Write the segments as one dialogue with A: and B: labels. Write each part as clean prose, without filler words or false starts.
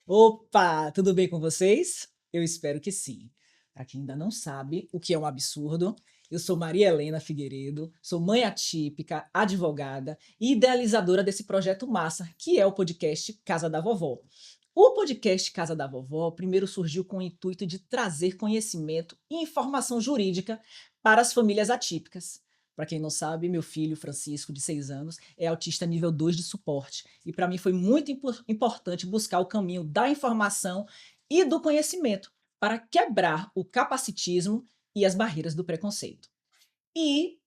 A: Opa, tudo bem com vocês? Eu espero que sim. Para quem ainda não sabe o que é um absurdo, eu sou Maria Helena Figueiredo, sou mãe atípica, advogada e idealizadora desse projeto massa, que é o podcast Casa da Vovó. O podcast Casa da Vovó primeiro surgiu com o intuito de trazer conhecimento e informação jurídica para as famílias atípicas. Para quem não sabe, meu filho Francisco, de 6 anos, é autista nível 2 de suporte. E para mim foi muito importante buscar o caminho da informação e do conhecimento para quebrar o capacitismo e as barreiras do preconceito. E,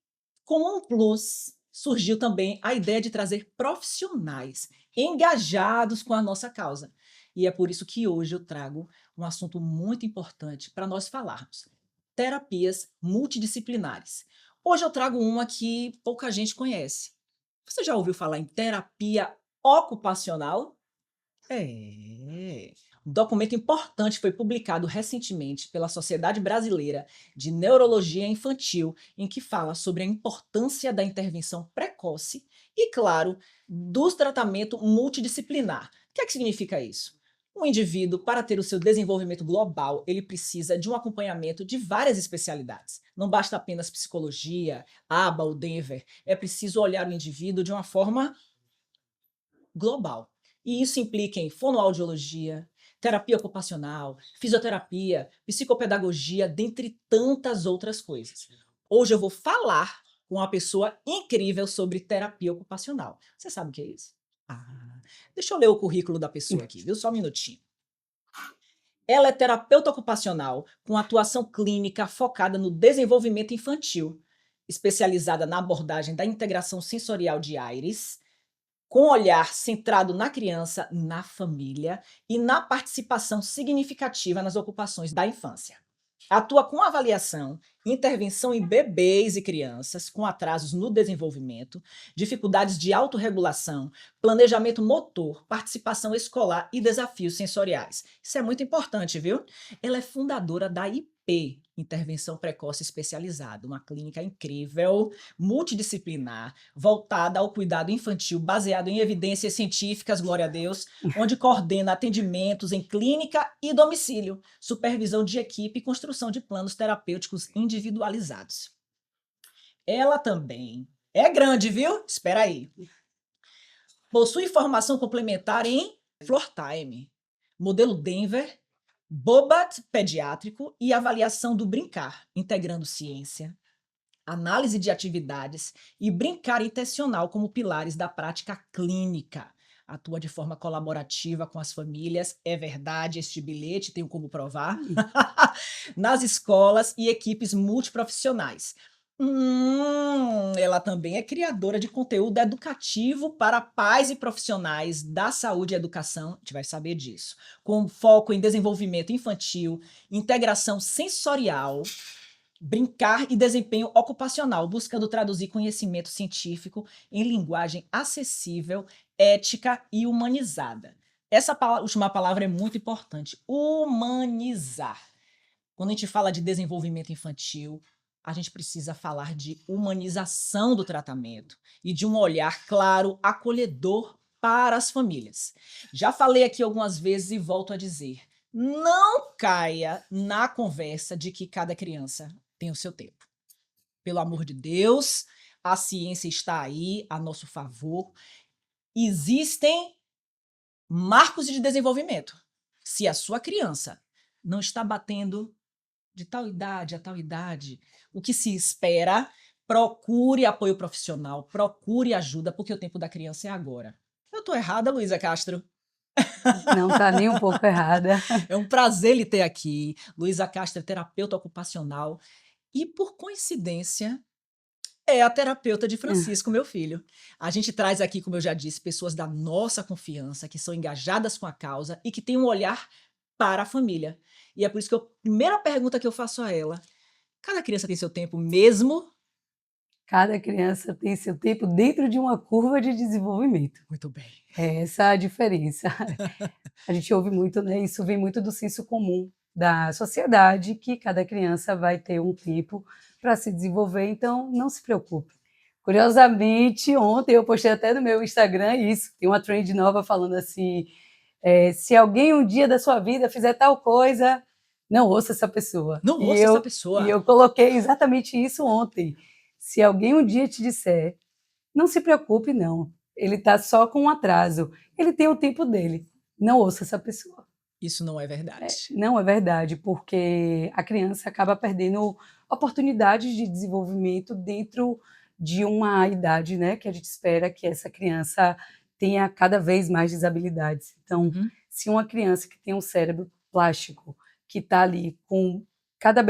A: com um plus, surgiu também a ideia de trazer profissionais engajados com a nossa causa. E é por isso que hoje eu trago um assunto muito importante para nós falarmos: terapias multidisciplinares. Hoje eu trago uma que pouca gente conhece. Você já ouviu falar em terapia ocupacional? É. Um documento importante foi publicado recentemente pela Sociedade Brasileira de Neurologia Infantil, em que fala sobre a importância da intervenção precoce e, claro, do tratamento multidisciplinar. O que é que significa isso? Um indivíduo, para ter o seu desenvolvimento global, ele precisa de um acompanhamento de várias especialidades. Não basta apenas psicologia, ABA ou Denver. É preciso olhar o indivíduo de uma forma global. E isso implica em fonoaudiologia, terapia ocupacional, fisioterapia, psicopedagogia, dentre tantas outras coisas. Hoje eu vou falar com uma pessoa incrível sobre terapia ocupacional. Você sabe o que é isso? Ah, deixa eu ler o currículo da pessoa aqui, viu? Só um minutinho. Ela é terapeuta ocupacional com atuação clínica focada no desenvolvimento infantil, especializada na abordagem da integração sensorial de Aires, com olhar centrado na criança, na família e na participação significativa nas ocupações da infância. Atua com avaliação, intervenção em bebês e crianças com atrasos no desenvolvimento, dificuldades de autorregulação, planejamento motor, participação escolar e desafios sensoriais. Isso é muito importante, viu? Ela é fundadora da IP, Intervenção Precoce Especializada, uma clínica incrível, multidisciplinar, voltada ao cuidado infantil, baseado em evidências científicas, glória a Deus, onde coordena atendimentos em clínica e domicílio, supervisão de equipe e construção de planos terapêuticos individualizados. Ela também é grande, viu? Espera aí. Possui formação complementar em Floor Time, modelo Denver, Bobat pediátrico e avaliação do brincar, integrando ciência, análise de atividades e brincar intencional como pilares da prática clínica. Atua de forma colaborativa com as famílias, é verdade, este bilhete tenho como provar, nas escolas e equipes multiprofissionais. Ela também é criadora de conteúdo educativo para pais e profissionais da saúde e educação, a gente vai saber disso, com foco em desenvolvimento infantil, integração sensorial, brincar e desempenho ocupacional, buscando traduzir conhecimento científico em linguagem acessível, ética e humanizada. Essa última palavra é muito importante, humanizar. Quando a gente fala de desenvolvimento infantil, a gente precisa falar de humanização do tratamento e de um olhar claro, acolhedor para as famílias. Já falei aqui algumas vezes e volto a dizer: não caia na conversa de que cada criança tem o seu tempo. Pelo amor de Deus, a ciência está aí a nosso favor. Existem marcos de desenvolvimento. Se a sua criança não está batendo de tal idade a tal idade, o que se espera, procure apoio profissional, procure ajuda, porque o tempo da criança é agora. Eu estou errada, Luísa Castro?
B: Não está nem um pouco errada.
A: É um prazer lhe ter aqui. Luísa Castro é terapeuta ocupacional e, por coincidência, é a terapeuta de Francisco, meu filho. A gente traz aqui, como eu já disse, pessoas da nossa confiança, que são engajadas com a causa e que têm um olhar para a família. E é por isso que a primeira pergunta que eu faço a ela: cada criança tem seu tempo mesmo?
B: Cada criança tem seu tempo dentro de uma curva de desenvolvimento.
A: Muito bem.
B: É essa a diferença. A gente ouve muito, né, isso vem muito do senso comum da sociedade, que cada criança vai ter um tempo para se desenvolver, então não se preocupe. Curiosamente, ontem eu postei até no meu Instagram isso, tem uma trend nova falando assim, Se alguém um dia da sua vida fizer tal coisa, não ouça essa pessoa.
A: Não ouça essa pessoa.
B: E eu coloquei exatamente isso ontem. Se alguém um dia te disser, não se preocupe, não. Ele está só com um atraso. Ele tem o tempo dele. Não ouça essa pessoa.
A: Isso não é verdade.
B: Não é verdade, porque a criança acaba perdendo oportunidades de desenvolvimento dentro de uma idade, né, que a gente espera que essa criança tenha cada vez mais desabilidades. Então, se uma criança que tem um cérebro plástico, que está ali com cada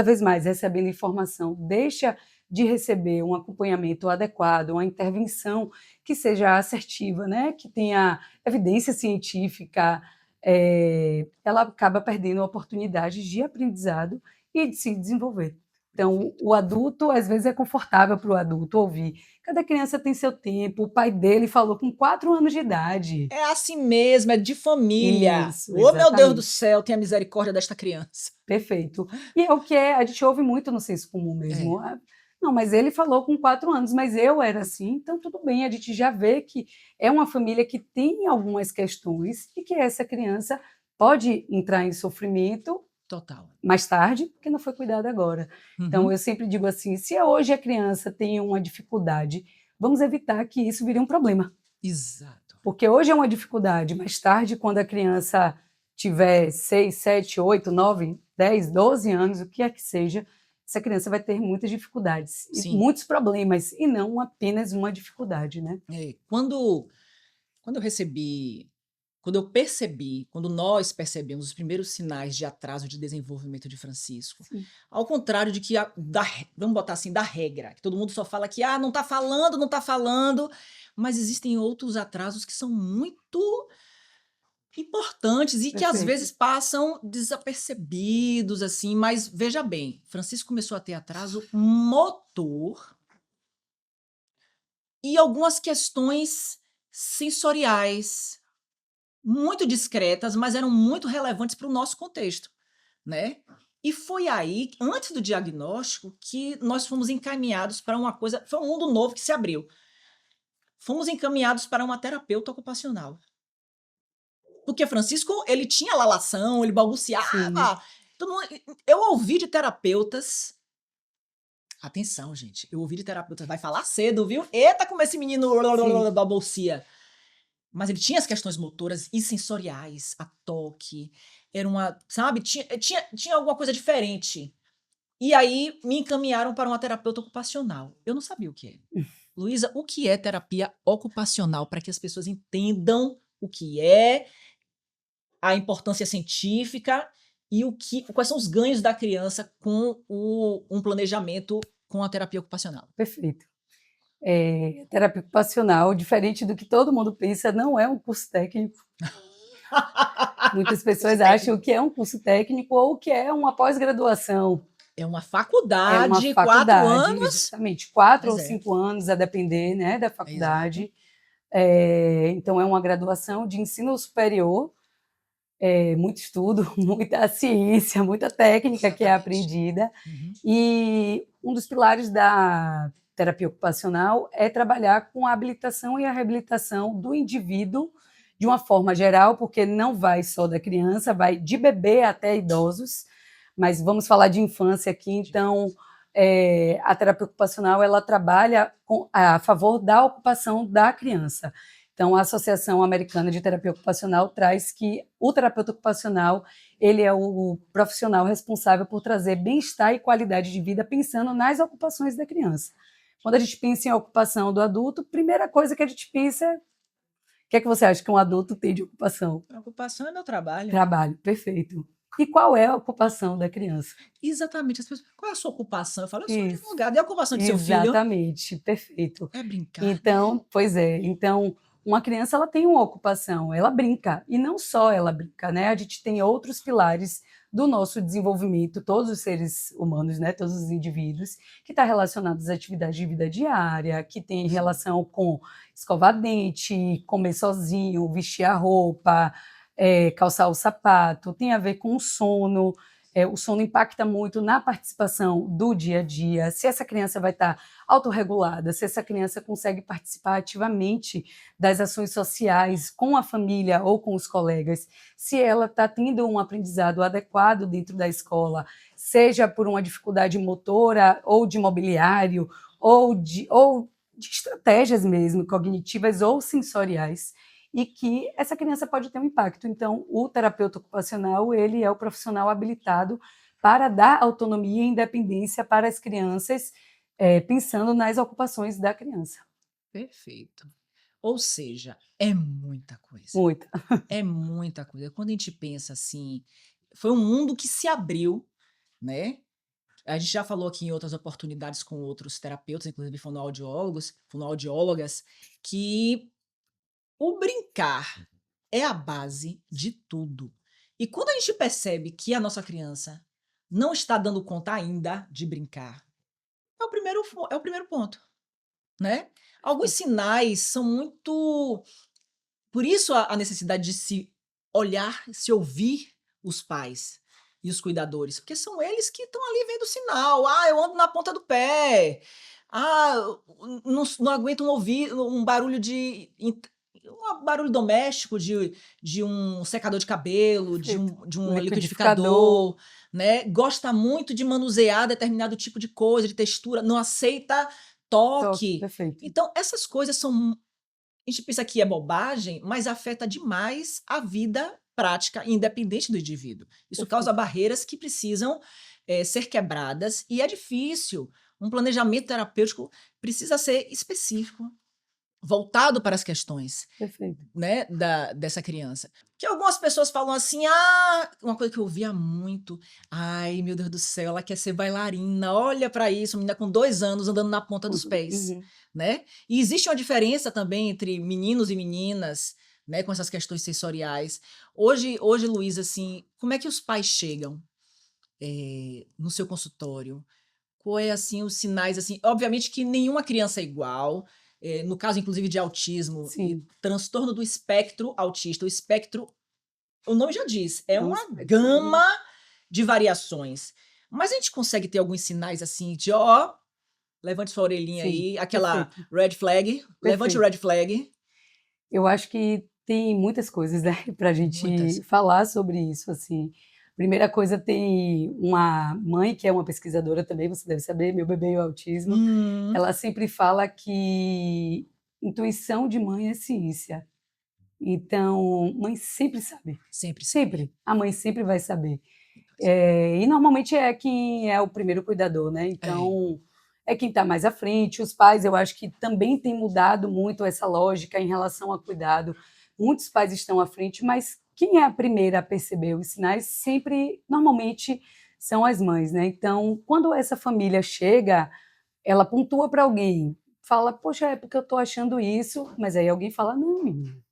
B: vez mais recebendo informação, deixa de receber um acompanhamento adequado, uma intervenção que seja assertiva, né, que tenha evidência científica, ela acaba perdendo oportunidades de aprendizado e de se desenvolver. Então, o adulto, às vezes, é confortável para o adulto ouvir. Cada criança tem seu tempo, o pai dele falou com 4 anos de idade.
A: É assim mesmo, é de família.
B: Isso,
A: Oh, meu Deus do
B: exatamente.
A: céu, tenha misericórdia desta criança.
B: Perfeito. E é o que a gente ouve muito no senso comum mesmo. Não, mas ele falou com 4 anos, mas eu era assim, então tudo bem, a gente já vê que é uma família que tem algumas questões e que essa criança pode entrar em sofrimento
A: Total.
B: mais tarde, porque não foi cuidada agora. Então, eu sempre digo assim, se hoje a criança tem uma dificuldade, vamos evitar que isso vire um problema.
A: Exato.
B: Porque hoje é uma dificuldade, mais tarde, quando a criança tiver 6, 7, 8, 9, 10, 12 anos, o que é que seja, essa criança vai ter muitas dificuldades, e muitos problemas, e não apenas uma dificuldade, né?
A: Quando eu percebi, quando nós percebemos os primeiros sinais de atraso de desenvolvimento de Francisco, ao contrário de que, vamos botar assim, da regra, que todo mundo só fala que não está falando, mas existem outros atrasos que são muito importantes e que às vezes passam desapercebidos, assim, mas veja bem, Francisco começou a ter atraso motor e algumas questões sensoriais muito discretas, mas eram muito relevantes para o nosso contexto, né? E foi aí, antes do diagnóstico, que nós fomos encaminhados para uma coisa, foi um mundo novo que se abriu. Fomos encaminhados para uma terapeuta ocupacional. Porque Francisco, ele tinha lalação, ele balbuciava. Então, eu ouvi de terapeutas. Atenção, gente. Eu ouvi de terapeutas. Vai falar cedo, viu? Eita, como esse menino balbucia. Mas ele tinha as questões motoras e sensoriais, a toque. Era uma. Sabe? Tinha alguma coisa diferente. E aí me encaminharam para uma terapeuta ocupacional. Eu não sabia o que é. Luísa, o que é terapia ocupacional? Para que as pessoas entendam o que é, a importância científica e quais são os ganhos da criança com um planejamento com a terapia ocupacional.
B: Perfeito. Terapia ocupacional, diferente do que todo mundo pensa, não é um curso técnico. Muitas pessoas acham que é um curso técnico ou que é uma pós-graduação.
A: É uma faculdade, 4 anos.
B: Exatamente, 4 ou 5 anos, a depender, né, da faculdade. Então, é uma graduação de ensino superior, muito estudo, muita ciência, muita técnica que é aprendida. E um dos pilares da terapia ocupacional é trabalhar com a habilitação e a reabilitação do indivíduo de uma forma geral, porque não vai só da criança, vai de bebê até idosos, mas vamos falar de infância aqui, então a terapia ocupacional ela trabalha a favor da ocupação da criança. Então, a Associação Americana de Terapia Ocupacional traz que o terapeuta ocupacional ele é o profissional responsável por trazer bem-estar e qualidade de vida pensando nas ocupações da criança. Quando a gente pensa em ocupação do adulto, primeira coisa que a gente pensa é o que é que você acha que um adulto tem de ocupação?
A: A ocupação é meu trabalho.
B: Trabalho, perfeito. E qual é a ocupação da criança?
A: Exatamente. As pessoas, qual é a sua ocupação? Eu falo, eu sou advogada. E a ocupação de seu filho?
B: Exatamente, perfeito.
A: É brincar.
B: Então, pois é. Então, uma criança ela tem uma ocupação, ela brinca. E não só ela brinca, né? A gente tem outros pilares do nosso desenvolvimento, todos os seres humanos, né? Todos os indivíduos, que está relacionado às atividades de vida diária, que tem relação com escovar dente, comer sozinho, vestir a roupa, calçar o sapato, tem a ver com o sono, o sono impacta muito na participação do dia a dia, se essa criança vai estar autorregulada, se essa criança consegue participar ativamente das ações sociais com a família ou com os colegas, se ela está tendo um aprendizado adequado dentro da escola, seja por uma dificuldade motora ou de mobiliário, ou de estratégias mesmo, cognitivas ou sensoriais, e que essa criança pode ter um impacto. Então, o terapeuta ocupacional, ele é o profissional habilitado para dar autonomia e independência para as crianças, pensando nas ocupações da criança.
A: Perfeito. Ou seja, é muita coisa.
B: Muita.
A: É muita coisa. Quando a gente pensa assim, foi um mundo que se abriu, né? A gente já falou aqui em outras oportunidades com outros terapeutas, inclusive fonoaudiólogos, fonoaudiólogas, que o brincar é a base de tudo. E quando a gente percebe que a nossa criança não está dando conta ainda de brincar, é o primeiro ponto, né? Alguns sinais são muito. Por isso a necessidade de se olhar, se ouvir os pais e os cuidadores, porque são eles que estão ali vendo o sinal. Ah, eu ando na ponta do pé. Ah, não aguento um barulho um barulho doméstico de um secador de cabelo,
B: Perfeito.
A: de um
B: Liquidificador.
A: liquidificador, né? Gosta muito de manusear determinado tipo de coisa, de textura, não aceita
B: Toque,
A: toque.
B: perfeito.
A: Então, essas coisas são a gente pensa que é bobagem, mas afeta demais a vida prática, independente do indivíduo. Isso causa
B: Perfeito.
A: barreiras que precisam ser quebradas e é difícil. Um planejamento terapêutico precisa ser específico, voltado para as questões,
B: Perfeito.
A: né, dessa criança. Que algumas pessoas falam assim, uma coisa que eu ouvia muito, ai, meu Deus do céu, ela quer ser bailarina, olha para isso, uma menina com 2 anos andando na ponta dos pés,
B: Uhum.
A: né? E existe uma diferença também entre meninos e meninas, né, com essas questões sensoriais. Hoje, Luísa, assim, como é que os pais chegam no seu consultório? Qual é, assim, os sinais, assim, obviamente que nenhuma criança é igual, no caso, inclusive, de autismo e
B: Sim,
A: transtorno do espectro autista, o espectro, o nome já diz, é
B: é um
A: uma
B: espectro.
A: gama de variações. Mas a gente consegue ter alguns sinais, assim, de, ó, levante sua orelhinha
B: Sim,
A: aí, aquela
B: perfeito,
A: red flag, levante o
B: perfeito.
A: red flag.
B: Eu acho que tem muitas coisas, né, para a gente
A: Muitas.
B: falar sobre isso, assim. Primeira coisa, tem uma mãe que é uma pesquisadora também, você deve saber, Meu Bebê e o Autismo.
A: Hum,
B: Ela sempre fala que intuição de mãe é ciência. Então, mãe sempre sabe,
A: sempre sabe.
B: sempre. A mãe sempre vai saber. E normalmente é quem é o primeiro cuidador, né?
A: É,
B: Então, é quem está mais à frente. Os pais, eu acho que também tem mudado muito essa lógica em relação a cuidado. Muitos pais estão à frente, mas quem é a primeira a perceber os sinais sempre, normalmente, são as mães, né? Então, quando essa família chega, ela pontua para alguém, fala, poxa, é porque eu estou achando isso, mas aí alguém fala, não, menino,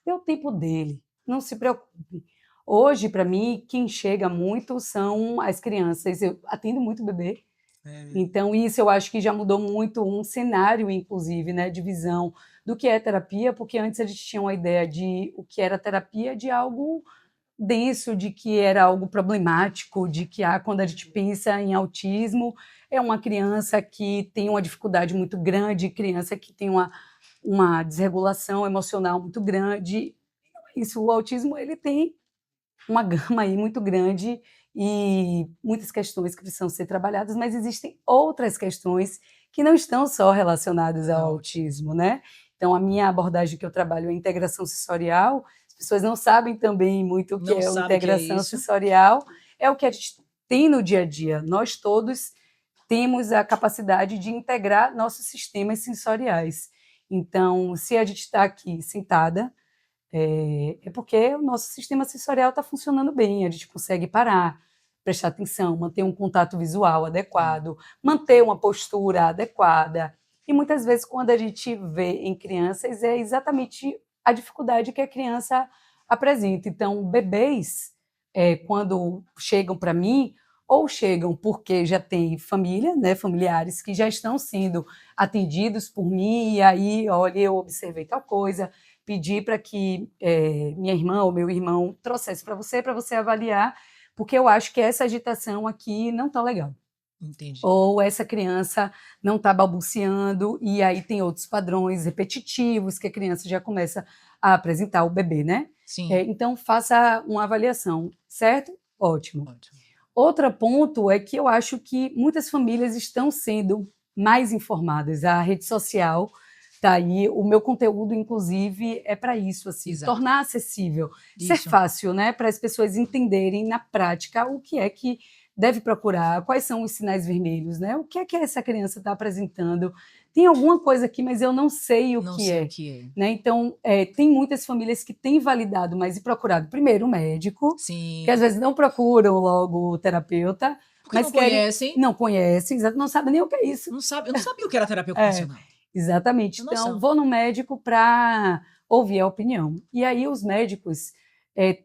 B: é o tempo dele, não se preocupe. Hoje, para mim, quem chega muito são as crianças. Eu atendo muito bebê,
A: é,
B: então isso eu acho que já mudou muito um cenário, inclusive, né, de visão do que é terapia, porque antes a gente tinha uma ideia de o que era terapia de algo denso, de que era algo problemático, de que quando a gente pensa em autismo, é uma criança que tem uma dificuldade muito grande, criança que tem uma desregulação emocional muito grande. Isso, o autismo ele tem uma gama aí muito grande e muitas questões que precisam ser trabalhadas, mas existem outras questões que não estão só relacionadas ao
A: ótimo.
B: autismo, né? Então, a minha abordagem que eu trabalho é integração sensorial. As pessoas não sabem também muito o que
A: Não
B: é a
A: sabe o que é
B: integração
A: isso?
B: sensorial. É o que a gente tem no dia a dia. Nós todos temos a capacidade de integrar nossos sistemas sensoriais. Então, se a gente está aqui sentada, é porque o nosso sistema sensorial está funcionando bem, a gente consegue parar, prestar atenção, manter um contato visual
A: É,
B: adequado, manter uma postura adequada. E muitas vezes, quando a gente vê em crianças, é exatamente a dificuldade que a criança apresenta. Então, bebês, quando chegam para mim, ou chegam porque já tem família, né, familiares que já estão sendo atendidos por mim, e aí, olha, eu observei tal coisa, pedi para que minha irmã ou meu irmão trouxesse para você avaliar, porque eu acho que essa agitação aqui não está legal.
A: Entendi.
B: Ou essa criança não está balbuciando, e aí tem outros padrões repetitivos que a criança já começa a apresentar, o bebê, né?
A: Sim.
B: Então, faça uma avaliação, certo? Ótimo.
A: Ótimo.
B: Outro ponto é que eu acho que muitas famílias estão sendo mais informadas. A rede social está aí, o meu conteúdo, inclusive, é para isso, assim,
A: Exato.
B: tornar acessível, ser
A: Isso.
B: fácil, né, para as pessoas entenderem na prática o que é que deve procurar, quais são os sinais vermelhos, né? O que é que essa criança está apresentando? Tem alguma coisa aqui, mas eu não sei o
A: Não
B: que
A: sei
B: é.
A: o que é.
B: Né? Então, tem muitas famílias que têm validado, mas e procurado primeiro o médico,
A: Sim.
B: que às vezes não procuram logo o terapeuta,
A: Porque
B: mas
A: não
B: querem,
A: conhecem.
B: não conhecem, não sabem nem o que é isso.
A: Não sabe, eu não sabia o que era terapia
B: É,
A: ocupacional.
B: exatamente.
A: Tem
B: Então,
A: noção.
B: vou no médico para ouvir a opinião. E aí os médicos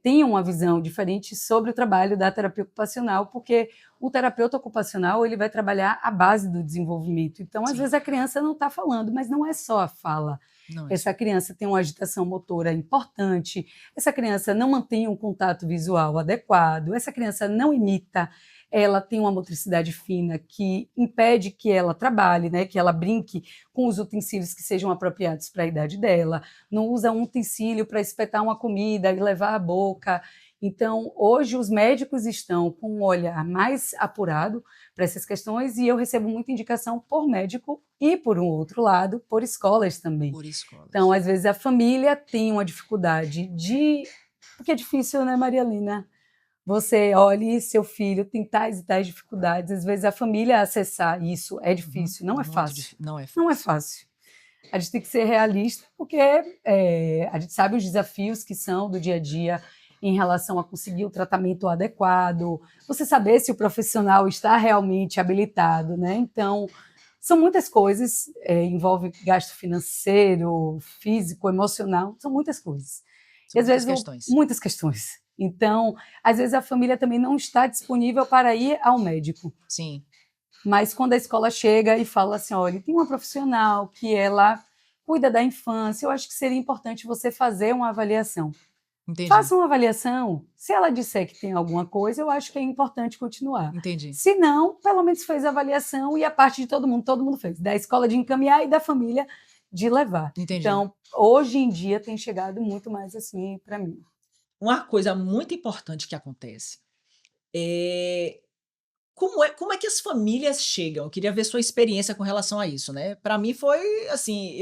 B: têm uma visão diferente sobre o trabalho da terapia ocupacional, porque o terapeuta ocupacional ele vai trabalhar a base do desenvolvimento. Então, às
A: Sim.
B: vezes a criança não está falando, mas não é só a fala.
A: Não é
B: Essa criança tem uma agitação motora importante, essa criança não mantém um contato visual adequado, essa criança não imita, ela tem uma motricidade fina que impede que ela trabalhe, né, que ela brinque com os utensílios que sejam apropriados para a idade dela, não usa um utensílio para espetar uma comida e levar à boca. Então, hoje os médicos estão com um olhar mais apurado para essas questões e eu recebo muita indicação por médico e, por um outro lado, por escolas também.
A: por escolas.
B: Então, às vezes, a família tem uma dificuldade de... Porque é difícil, né, Maria Helena? Você olha seu filho tem tais e tais dificuldades, às vezes a família acessar isso é difícil, não é
A: Muito
B: fácil.
A: não é fácil.
B: Não é fácil. A gente tem que ser realista, porque a gente sabe os desafios que são do dia a dia em relação a conseguir o tratamento adequado, você saber se o profissional está realmente habilitado, né? Então, são muitas coisas, envolve gasto financeiro, físico, emocional, são muitas coisas.
A: São
B: E às
A: muitas
B: vezes
A: questões.
B: muitas questões. Então, às vezes a família também não está disponível para ir ao médico.
A: Sim.
B: Mas quando a escola chega e fala assim, olha, tem uma profissional que ela cuida da infância, eu acho que seria importante você fazer uma avaliação.
A: Entendi.
B: Faça uma avaliação. Se ela disser que tem alguma coisa, eu acho que é importante continuar.
A: Entendi.
B: Se não, pelo menos fez a avaliação e a parte de todo mundo fez. Da escola de encaminhar e da família de levar.
A: Entendi.
B: Então, hoje em dia tem chegado muito mais assim para mim.
A: Uma coisa muito importante que acontece é como é que as famílias chegam? Eu queria ver sua experiência com relação a isso, né? Para mim foi assim,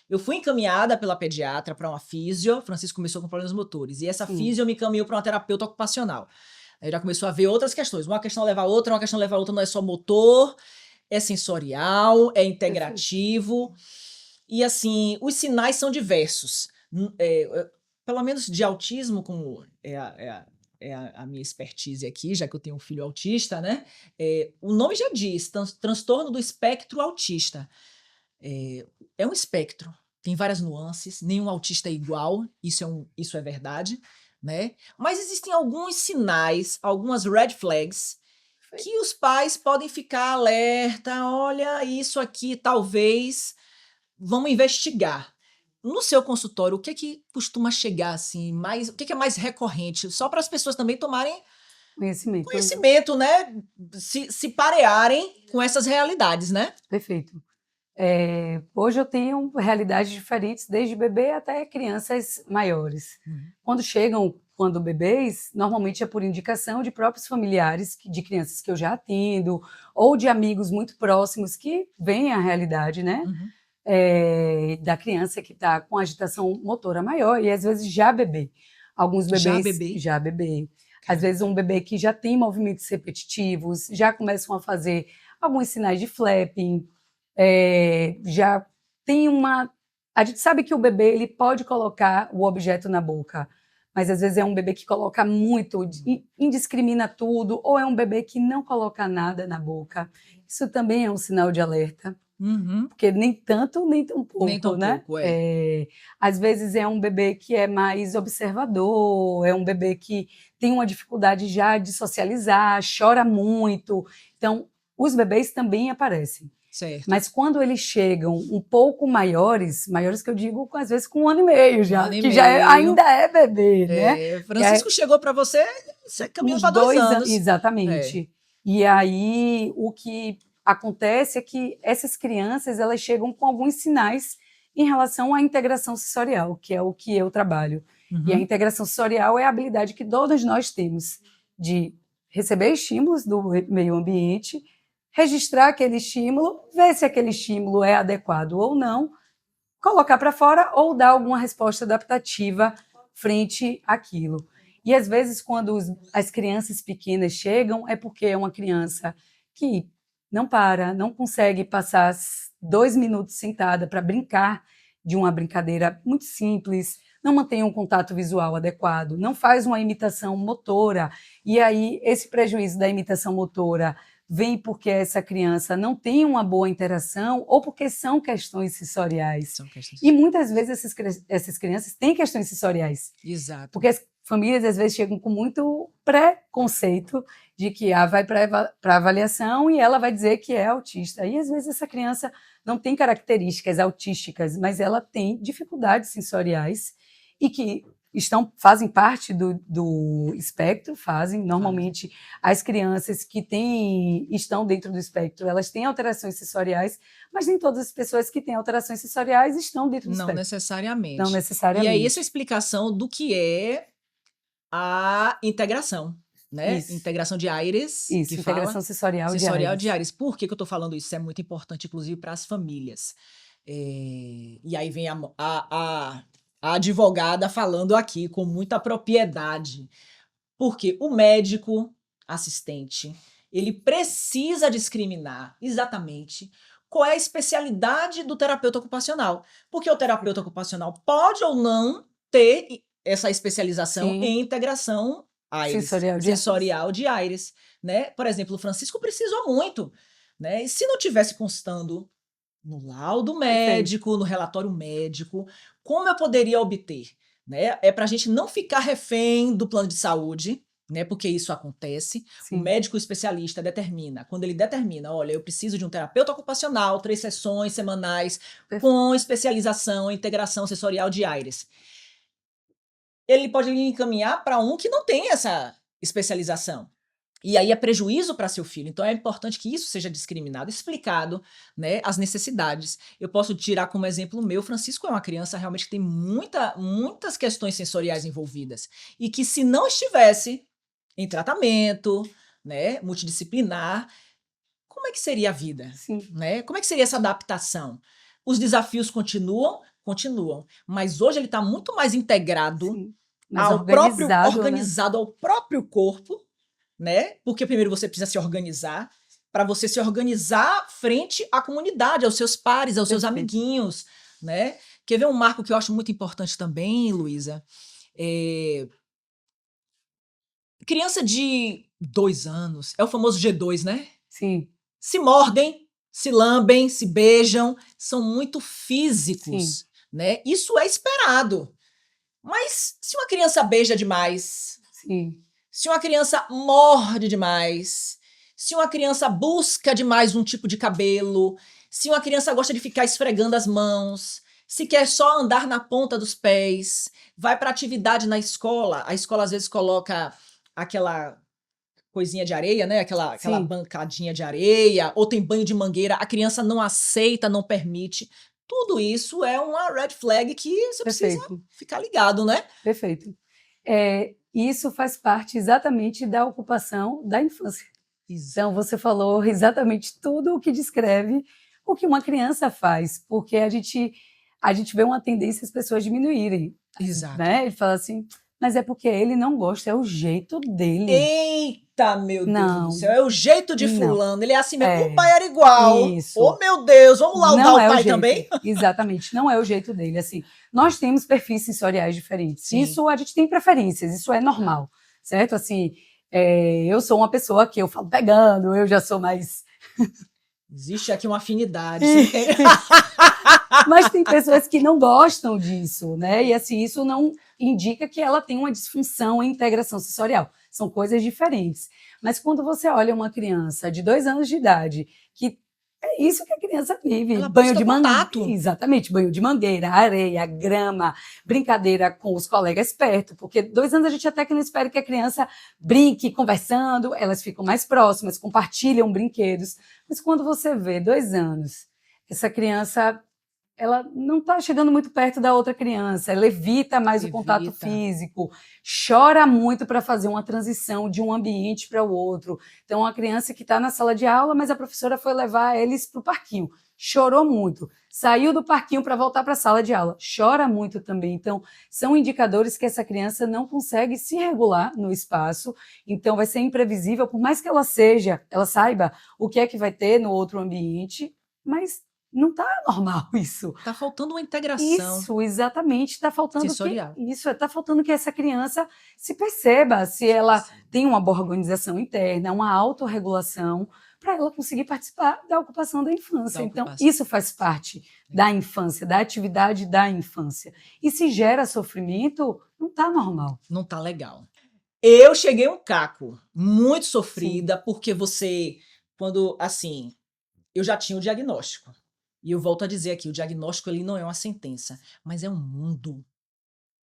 A: eu fui encaminhada pela pediatra para uma físio, Francisco começou com problemas motores, e essa físio me encaminhou para uma terapeuta ocupacional. Aí já começou a ver outras questões, uma questão leva a outra, uma questão leva a outra, não é só motor, é sensorial, é integrativo, e assim, os sinais são diversos. Pelo menos de autismo, como a minha expertise aqui, já que eu tenho um filho autista, né? O nome já diz, transtorno do espectro autista. É um espectro, tem várias nuances, nenhum autista é igual, isso é verdade, né? Mas existem alguns sinais, algumas red flags, que os pais podem ficar alerta, olha, isso aqui talvez, vamos investigar. No seu consultório, o que é que costuma chegar assim, o que é mais recorrente? Só para as pessoas também tomarem conhecimento, né? Se parearem com essas realidades, né?
B: Perfeito. Hoje eu tenho realidades diferentes, desde bebê até crianças maiores. Quando bebês, normalmente é por indicação de próprios familiares, de crianças que eu já atendo, ou de amigos muito próximos que veem a realidade, né? Da criança que está com agitação motora maior e às vezes já bebê. Alguns bebês já bebê. Às vezes um bebê que já tem movimentos repetitivos, já começam a fazer alguns sinais de flapping, já tem uma... A gente sabe que o bebê ele pode colocar o objeto na boca, mas às vezes é um bebê que coloca muito, indiscrimina tudo, ou é um bebê que não coloca nada na boca. Isso também é um sinal de alerta. Porque nem tanto, nem tão pouco,
A: nem tão
B: né?
A: Pouco,
B: às vezes é um bebê que é mais observador, é um bebê que tem uma dificuldade já de socializar, chora muito. Então, os bebês também aparecem.
A: Certo.
B: Mas quando eles chegam um pouco maiores que eu digo, às vezes com 1 ano e meio já, ainda é bebê, né?
A: Francisco chegou para você Você caminha para 2 anos.
B: Exatamente. E aí, o que acontece é que essas crianças, elas chegam com alguns sinais em relação à integração sensorial, que é o que eu trabalho. E a integração sensorial é a habilidade que todos nós temos de receber estímulos do meio ambiente, registrar aquele estímulo, ver se aquele estímulo é adequado ou não, colocar para fora ou dar alguma resposta adaptativa frente àquilo. E às vezes, quando as crianças pequenas chegam, é porque é uma criança que não para, não consegue passar 2 minutos sentada para brincar de uma brincadeira muito simples, não mantém um contato visual adequado, não faz uma imitação motora, e aí esse prejuízo da imitação motora vem porque essa criança não tem uma boa interação ou porque são questões sensoriais. E muitas vezes essas crianças têm questões sensoriais.
A: Exato.
B: Porque as famílias às vezes chegam com muito preconceito de que vai para avaliação e ela vai dizer que é autista. E às vezes essa criança não tem características autísticas, mas ela tem dificuldades sensoriais e que fazem parte do espectro, normalmente as crianças que estão dentro do espectro, elas têm alterações sensoriais, mas nem todas as pessoas que têm alterações sensoriais estão dentro do espectro.
A: Não necessariamente.
B: Não necessariamente.
A: E aí essa explicação do que é a integração, né?
B: Isso.
A: Integração de Aires.
B: Isso,
A: que
B: sensorial
A: sensorial de Aires. Por que eu estou falando isso? Isso é muito importante, inclusive, para as famílias. E aí vem a advogada falando aqui com muita propriedade, porque o médico assistente, ele precisa discriminar exatamente qual é a especialidade do terapeuta ocupacional, porque o terapeuta ocupacional pode ou não ter essa especialização em integração Aires, sensorial de Aires, né? Por exemplo, o Francisco precisou muito, né? E se não tivesse constando no laudo médico, no relatório médico, como eu poderia obter? Né? É para a gente não ficar refém do plano de saúde, né? Porque isso acontece. Sim. O médico especialista determina, quando ele determina, olha, eu preciso de um terapeuta ocupacional, 3 sessões semanais com especialização em integração sensorial de Aires. Ele pode encaminhar para um que não tem essa especialização. E aí é prejuízo para seu filho. Então é importante que isso seja discriminado, explicado, né, as necessidades. Eu posso tirar como exemplo o meu. Francisco é uma criança realmente que tem muitas questões sensoriais envolvidas. E que se não estivesse em tratamento, né, multidisciplinar, como é que seria a vida?
B: Sim.
A: Né? Como é que seria essa adaptação? Os desafios continuam, mas hoje ele está muito mais integrado, organizado ao próprio corpo, né? Porque primeiro você precisa se organizar, para você se organizar frente à comunidade, aos seus pares, aos seus amiguinhos, né? Quer ver um marco que eu acho muito importante também, Luísa? Criança de 2 anos, é o famoso G2, né?
B: Sim.
A: Se mordem, se lambem, se beijam, são muito físicos, né? Isso é esperado. Mas se uma criança beija demais, se uma criança morde demais, se uma criança busca demais um tipo de cabelo, se uma criança gosta de ficar esfregando as mãos, se quer só andar na ponta dos pés, vai para atividade na escola, a escola às vezes coloca aquela coisinha de areia, né? Aquela bancadinha de areia, ou tem banho de mangueira, a criança não aceita, não permite. Tudo isso é uma red flag que você precisa ficar ligado, né?
B: Perfeito. Isso faz parte exatamente da ocupação da infância. Então, você falou exatamente tudo o que descreve o que uma criança faz, porque a gente vê uma tendência as pessoas diminuírem.
A: Exato.
B: Né? Ele fala assim, mas é porque ele não gosta, é o jeito dele.
A: Eita, meu Deus do céu, é o jeito de fulano, ele é assim mesmo, o pai era igual.
B: Isso.
A: Oh, meu Deus, vamos laudar o pai também?
B: Exatamente, não é o jeito dele. Assim, nós temos perfis sensoriais diferentes. Sim. Isso a gente tem preferências, isso é normal, certo? Assim, eu sou uma pessoa que eu falo pegando, eu já sou mais...
A: Existe aqui uma afinidade.
B: Mas tem pessoas que não gostam disso, né? E assim, isso não indica que ela tem uma disfunção em integração sensorial. São coisas diferentes. Mas quando você olha uma criança de 2 anos de idade que É isso que a criança vive.
A: Ela
B: Banho
A: busca
B: de
A: contato.
B: mangueira, exatamente, banho de mangueira, areia, grama, brincadeira com os colegas perto, porque 2 anos a gente até que não espera que a criança brinque conversando, elas ficam mais próximas, compartilham brinquedos, mas quando você vê 2 anos, essa criança ela não está chegando muito perto da outra criança, ela evita mais o contato
A: Evita.
B: físico, chora muito para fazer uma transição de um ambiente para o outro. Então, a criança que está na sala de aula, mas a professora foi levar eles para o parquinho, chorou muito, saiu do parquinho para voltar para a sala de aula, chora muito também. Então, são indicadores que essa criança não consegue se regular no espaço, então vai ser imprevisível, por mais que ela saiba o que é que vai ter no outro ambiente, mas não está normal isso.
A: Tá faltando uma integração
B: Isso, exatamente. Está faltando
A: sensorial.
B: está faltando que essa criança se perceba, se ela tem uma boa organização interna, uma autorregulação, para ela conseguir participar da ocupação da infância. Então, isso faz parte da infância, da atividade da infância. E se gera sofrimento, não está normal.
A: Não tá legal. Eu cheguei um caco, muito sofrida, porque você, quando, assim, eu já tinha o diagnóstico. E eu volto a dizer aqui, o diagnóstico ele não é uma sentença, mas é um mundo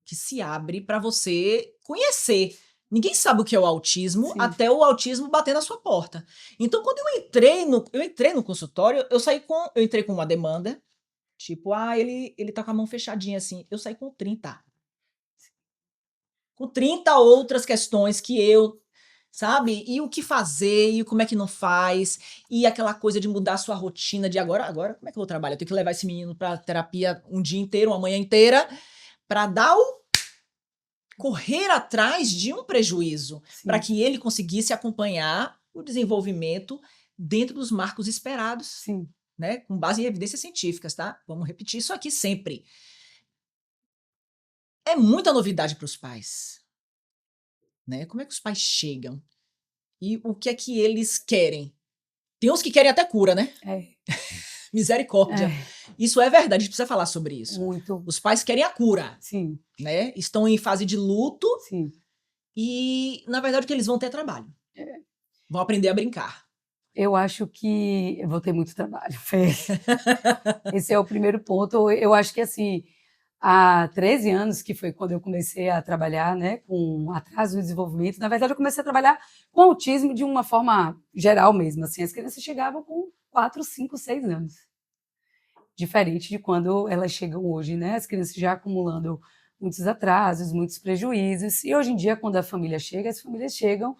A: que se abre para você conhecer. Ninguém sabe o que é o autismo até o autismo bater na sua porta. Então, quando eu entrei no consultório, eu entrei com uma demanda, tipo, ele tá com a mão fechadinha assim. Eu saí com 30. Com 30 outras questões que sabe? E o que fazer, e como é que não faz, e aquela coisa de mudar a sua rotina de agora, como é que eu vou trabalhar? Eu tenho que levar esse menino para terapia um dia inteiro, uma manhã inteira, para correr atrás de um prejuízo, para que ele conseguisse acompanhar o desenvolvimento dentro dos marcos esperados,
B: Sim.
A: Né? Com base em evidências científicas, tá? Vamos repetir isso aqui sempre. É muita novidade para os pais. Né? Como é que os pais chegam? E o que é que eles querem? Tem uns que querem até cura, né? Misericórdia. Isso é verdade, a gente precisa falar sobre isso.
B: Muito.
A: Os pais querem a cura.
B: Sim.
A: Né? Estão em fase de luto.
B: Sim.
A: E, na verdade, o que eles vão ter é trabalho. Vão aprender a brincar.
B: Eu acho que eu vou ter muito trabalho, Fê. Esse é o primeiro ponto. Eu acho que, assim, há 13 anos, que foi quando eu comecei a trabalhar, né, com atraso no desenvolvimento, na verdade eu comecei a trabalhar com autismo de uma forma geral mesmo, assim, as crianças chegavam com 4, 5, 6 anos. Diferente de quando elas chegam hoje, né, as crianças já acumulando muitos atrasos, muitos prejuízos, e hoje em dia, quando a família chega, as famílias chegam,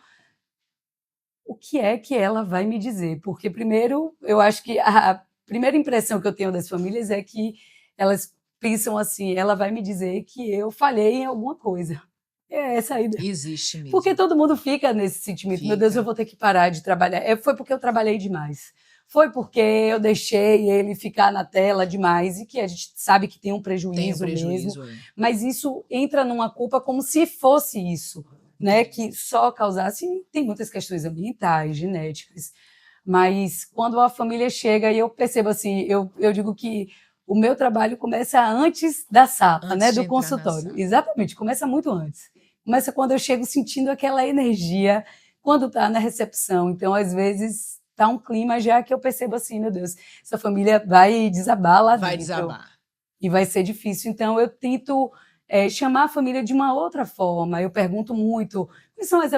B: o que é que ela vai me dizer? Porque, primeiro, eu acho que a primeira impressão que eu tenho das famílias é que elas pensam assim, ela vai me dizer que eu falhei em alguma coisa. É essa a ideia.
A: Existe mesmo.
B: Porque todo mundo fica nesse sentimento, meu Deus, eu vou ter que parar de trabalhar. Foi porque eu trabalhei demais. Foi porque eu deixei ele ficar na tela demais e que a gente sabe que tem um prejuízo mesmo. Mas isso entra numa culpa como se fosse isso, né? Que só causasse... Tem muitas questões ambientais, genéticas. Mas quando a família chega e eu percebo assim, eu digo que o meu trabalho começa antes da sala, né, do consultório. Exatamente, começa muito antes. Começa quando eu chego sentindo aquela energia, quando está na recepção. Então, às vezes, está um clima já que eu percebo assim, meu Deus, essa família vai desabar lá dentro.
A: Vai desabar.
B: E vai ser difícil. Então, eu tento chamar a família de uma outra forma. Eu pergunto muito,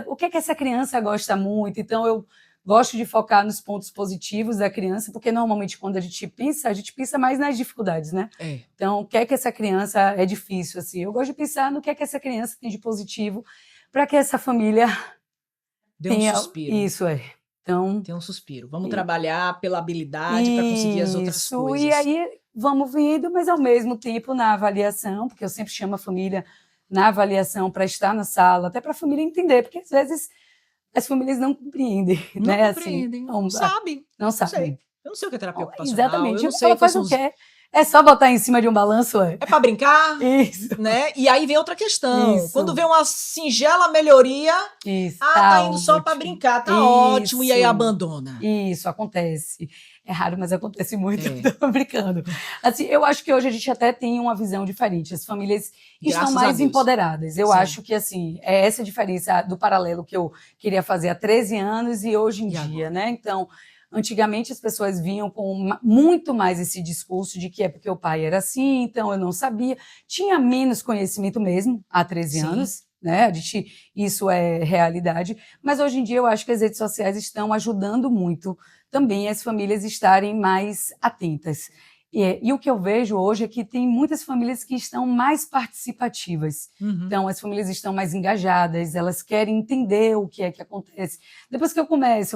B: o que é que essa criança gosta muito? Então, eu gosto de focar nos pontos positivos da criança, porque normalmente quando a gente pensa mais nas dificuldades, né? Então, o que é que essa criança é difícil, assim? Eu gosto de pensar no que é que essa criança tem de positivo para que essa família
A: tenha... um suspiro.
B: Isso, Então,
A: tem um suspiro. Vamos trabalhar pela habilidade para conseguir as outras coisas.
B: E aí, vamos vendo, mas ao mesmo tempo na avaliação, porque eu sempre chamo a família na avaliação para estar na sala, até para a família entender, porque às vezes as famílias não compreendem, né?
A: Compreendem,
B: assim,
A: não sabem.
B: Não sabem.
A: Eu não sei o que é terapia ocupacional.
B: Exatamente.
A: Eu não sei
B: ela faz o quê? É só botar em cima de um balanço? É
A: para brincar?
B: Isso.
A: Né? E aí vem outra questão.
B: Isso.
A: Quando vem uma singela melhoria,
B: isso,
A: tá indo só para brincar, tá ótimo, e aí abandona.
B: Isso, acontece. É raro, mas acontece muito. Tô brincando. Assim, eu acho que hoje a gente até tem uma visão diferente. As famílias estão mais empoderadas. Eu acho que, assim, é essa diferença do paralelo que eu queria fazer há 13 anos e hoje em dia, né? Então, Antigamente as pessoas vinham com muito mais esse discurso de que é porque o pai era assim, então eu não sabia. Tinha menos conhecimento mesmo há 13
A: Sim.
B: anos, né? Isso é realidade. Mas hoje em dia eu acho que as redes sociais estão ajudando muito também as famílias estarem mais atentas. E o que eu vejo hoje é que tem muitas famílias que estão mais participativas.
A: Uhum.
B: Então, as famílias estão mais engajadas, elas querem entender o que é que acontece. Depois que eu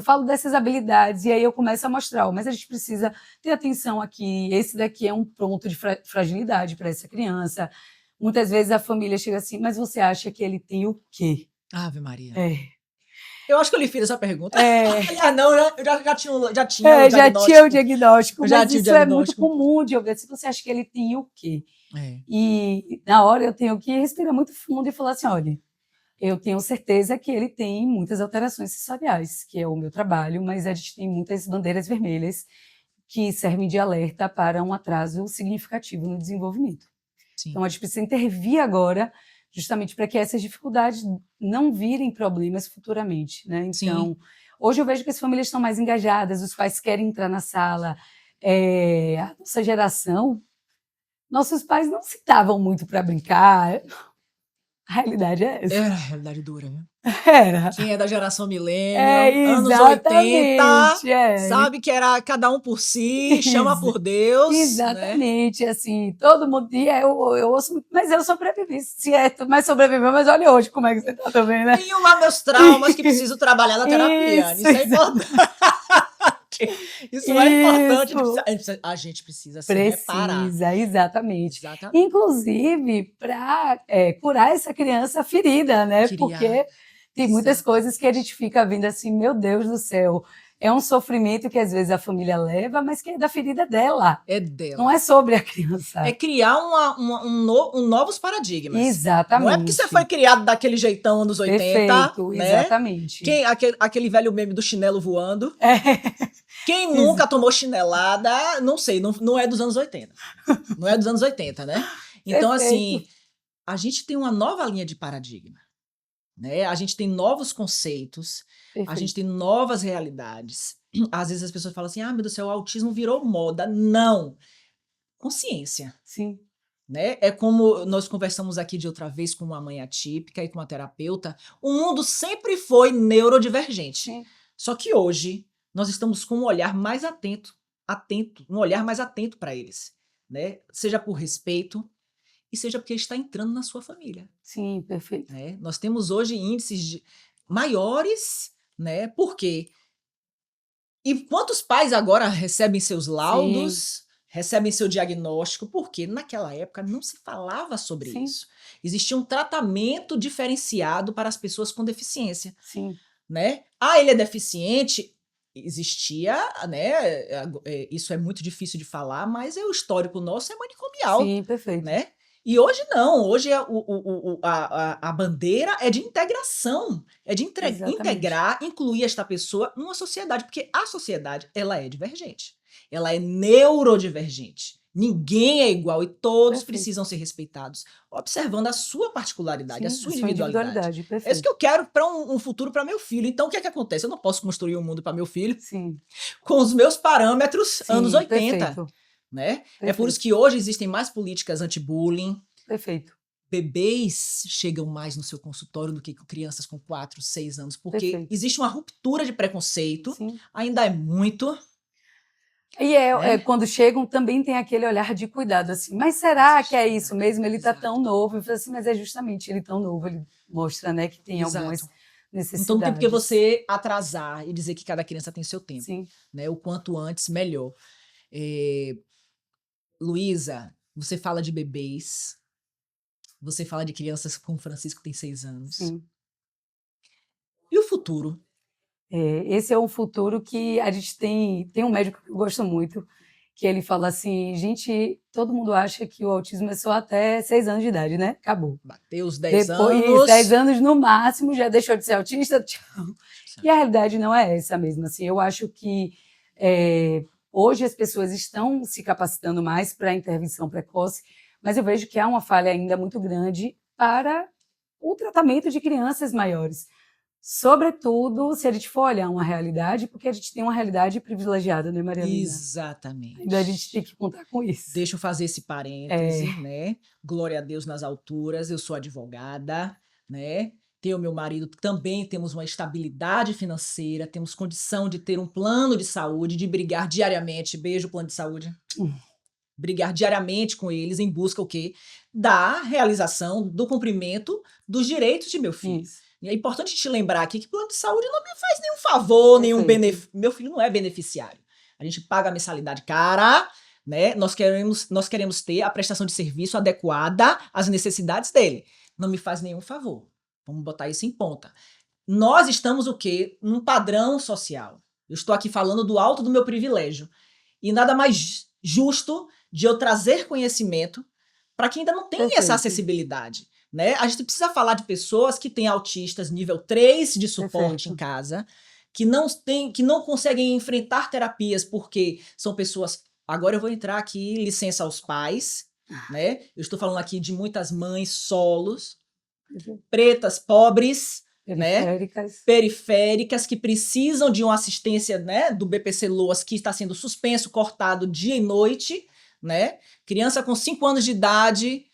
B: falo dessas habilidades e aí eu começo a mostrar, mas a gente precisa ter atenção aqui, esse daqui é um ponto de fragilidade para essa criança. Muitas vezes a família chega assim, mas você acha que ele tem o quê?
A: Ave Maria.
B: É.
A: Eu acho que eu lhe fiz essa pergunta.
B: É.
A: Ah, não, eu já tinha o diagnóstico.
B: Já tinha o diagnóstico,
A: Eu já
B: mas
A: tinha o
B: isso é muito
A: diagnóstico.
B: comum de ouvir. Se você acha que ele tem o quê?
A: É.
B: E na hora eu tenho que respirar muito fundo e falar assim, olha, eu tenho certeza que ele tem muitas alterações sensoriais, que é o meu trabalho, mas a gente tem muitas bandeiras vermelhas que servem de alerta para um atraso significativo no desenvolvimento.
A: Sim.
B: Então a gente precisa intervir agora, justamente para que essas dificuldades não virem problemas futuramente, né? Então,
A: Sim.
B: hoje eu vejo que as famílias estão mais engajadas, os pais querem entrar na sala. A nossa geração, nossos pais não se davam muito para brincar. A realidade é essa.
A: Era a realidade dura, viu?
B: Era.
A: Quem é da geração millennial, anos 80,
B: Exatamente.
A: sabe que era cada um por si, chama por Deus, né?
B: Exatamente, assim, todo mundo, e eu ouço, mas eu sobrevivi, certo, mas sobreviveu, mas olha hoje como é que você tá também, né?
A: Tenho lá meus traumas que preciso trabalhar na terapia, isso é importante. Isso é importante, a gente precisa se reparar.
B: Precisa, exatamente.
A: Exatamente.
B: Inclusive para curar essa criança ferida, né? Porque tem muitas coisas que a gente fica vendo assim, meu Deus do céu, é um sofrimento que às vezes a família leva, mas que é da ferida dela.
A: É dela.
B: Não é sobre a criança.
A: É criar novos paradigmas.
B: Exatamente.
A: Não é porque você foi criado daquele jeitão anos 80.
B: Perfeito,
A: né?
B: Exatamente.
A: Aquele velho meme do chinelo voando. Quem nunca tomou chinelada, não sei, não é dos anos 80. Não é dos anos 80, né? Então, assim, a gente tem uma nova linha de paradigma. Né? A gente tem novos conceitos, a gente tem novas realidades. Às vezes as pessoas falam assim, meu Deus do céu, o autismo virou moda. Não. Consciência.
B: Sim.
A: Né? É como nós conversamos aqui de outra vez com uma mãe atípica e com uma terapeuta. O mundo sempre foi neurodivergente.
B: Sim.
A: Só que hoje nós estamos com um olhar mais atento, um olhar mais atento para eles. Né? Seja por respeito, e seja porque está entrando na sua família.
B: Sim, perfeito.
A: Né? Nós temos hoje índices maiores, né? Por quê? E quantos pais agora recebem seus laudos, recebem seu diagnóstico? Porque naquela época não se falava sobre isso. Existia um tratamento diferenciado para as pessoas com deficiência.
B: Sim.
A: Né? Ele é deficiente. Existia, né? Isso é muito difícil de falar, mas o histórico nosso é manicomial.
B: Sim, perfeito.
A: Né? E hoje não, hoje a bandeira é de integração, é de integrar, incluir esta pessoa numa sociedade, porque a sociedade, ela é divergente, ela é neurodivergente. Ninguém é igual e todos precisam ser respeitados, observando a sua particularidade, a sua individualidade. É isso que eu quero para um futuro para meu filho. Então, o que é que acontece? Eu não posso construir um mundo para meu filho com os meus parâmetros anos 80.
B: Perfeito.
A: Né? É por isso que hoje existem mais políticas anti-bullying.
B: Perfeito.
A: Bebês chegam mais no seu consultório do que crianças com 4, 6 anos, porque existe uma ruptura de preconceito, ainda é muito.
B: E quando chegam também tem aquele olhar de cuidado, assim, mas será que é isso mesmo? Ele está tão novo, eu falo assim, mas é justamente ele tão novo, ele mostra, né, que tem algumas necessidades.
A: Então não tem porque você atrasar e dizer que cada criança tem seu tempo. Né? O quanto antes, melhor. Luísa, você fala de bebês, você fala de crianças como o Francisco, que tem 6 anos. E o futuro?
B: Esse é um futuro que a gente tem um médico que eu gosto muito, que ele fala assim, gente, todo mundo acha que o autismo é só até 6 anos de idade, né? Acabou.
A: Bateu os 10
B: Depois,
A: anos.
B: 10 anos no máximo, já deixou de ser autista, tchau. E a realidade não é essa mesmo, assim, eu acho que hoje as pessoas estão se capacitando mais para a intervenção precoce, mas eu vejo que há uma falha ainda muito grande para o tratamento de crianças maiores. Sobretudo, se a gente for olhar uma realidade, porque a gente tem uma realidade privilegiada, né, Maria Lina?
A: Exatamente.
B: Ainda a gente tem que contar com isso.
A: Deixa eu fazer esse parêntese, né? Glória a Deus nas alturas, eu sou advogada, né? Tenho meu marido, também temos uma estabilidade financeira, temos condição de ter um plano de saúde, de brigar diariamente, beijo plano de saúde, brigar diariamente com eles em busca o quê? Da realização, do cumprimento dos direitos de meu filho.
B: Isso.
A: E é importante te lembrar aqui que plano de saúde não me faz nenhum favor, nenhum
B: Perfeito.
A: benefício. Meu filho não é beneficiário. A gente paga a mensalidade cara, né? Nós queremos ter a prestação de serviço adequada às necessidades dele. Não me faz nenhum favor. Vamos botar isso em ponta. Nós estamos o quê? Num padrão social. Eu estou aqui falando do alto do meu privilégio. E nada mais justo de eu trazer conhecimento para quem ainda não tem essa
B: Perfeito.
A: acessibilidade. Né? A gente precisa falar de pessoas que têm autistas nível 3 de suporte
B: Perfeito.
A: em casa, que não conseguem enfrentar terapias porque são pessoas. Agora eu vou entrar aqui, licença aos pais, né? Eu estou falando aqui de muitas mães solos, pretas, pobres,
B: Periféricas.
A: né? Periféricas, que precisam de uma assistência, né, do BPC Loas, que está sendo suspenso, cortado dia e noite, né? Criança com 5 anos de idade,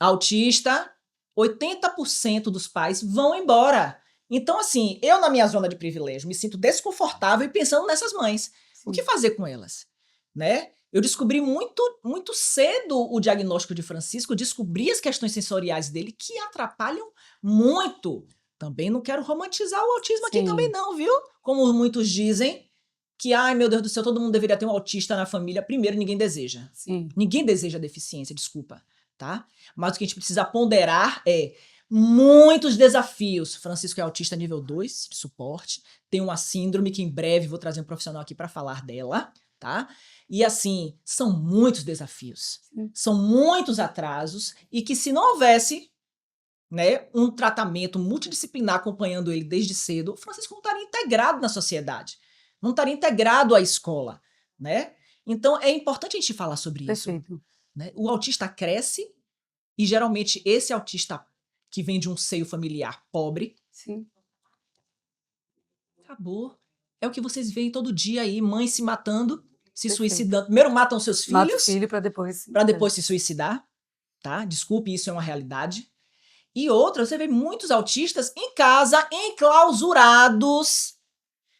A: autista, 80% dos pais vão embora. Então, assim, eu na minha zona de privilégio me sinto desconfortável e pensando nessas mães.
B: Sim.
A: O que fazer com elas? Né? Eu descobri muito cedo o diagnóstico de Francisco, descobri as questões sensoriais dele que atrapalham muito. Também não quero romantizar o autismo aqui
B: Sim.
A: também não, viu? Como muitos dizem, que, ai meu Deus do céu, todo mundo deveria ter um autista na família. Primeiro, ninguém deseja.
B: Sim.
A: Ninguém deseja deficiência, desculpa. Tá? Mas o que a gente precisa ponderar é muitos desafios. Francisco é autista nível 2 de suporte, tem uma síndrome que em breve vou trazer um profissional aqui para falar dela, tá? E assim, são muitos desafios, são muitos atrasos e que se não houvesse, né, um tratamento multidisciplinar acompanhando ele desde cedo, o Francisco não estaria integrado na sociedade, não estaria integrado à escola, né? Então é importante a gente falar sobre isso.
B: Perfeito.
A: Né? O autista cresce e geralmente esse autista que vem de um seio familiar pobre,
B: Sim.
A: acabou. É o que vocês veem todo dia aí, mães se matando, se
B: Perfeito.
A: suicidando. Primeiro matam seus filhos
B: Mata o filho para depois
A: se suicidar, tá? Desculpe, isso é uma realidade. E outra, você vê muitos autistas em casa, enclausurados,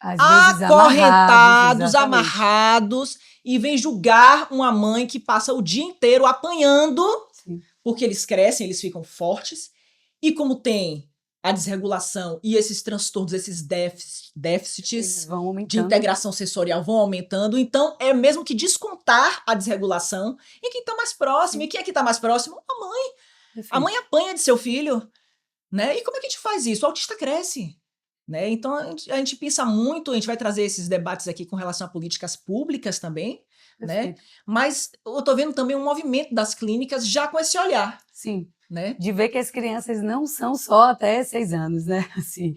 B: às vezes
A: acorrentados,
B: exatamente.
A: amarrados, e vem julgar uma mãe que passa o dia inteiro apanhando,
B: Sim.
A: porque eles crescem, eles ficam fortes, e como tem a desregulação e esses transtornos, esses déficits
B: Eles vão aumentando.
A: de integração sensorial vão aumentando, então é mesmo que descontar a desregulação em quem está mais próximo. E quem é que está mais próximo? A mãe.
B: Perfeito.
A: A mãe apanha de seu filho, né? E como é que a gente faz isso? O autista cresce. Né? Então a gente pensa muito, a gente vai trazer esses debates aqui com relação a políticas públicas também, né? Mas eu estou vendo também um movimento das clínicas já com esse olhar.
B: Sim,
A: né?
B: De ver que as crianças não são só até 6 anos, né? Assim,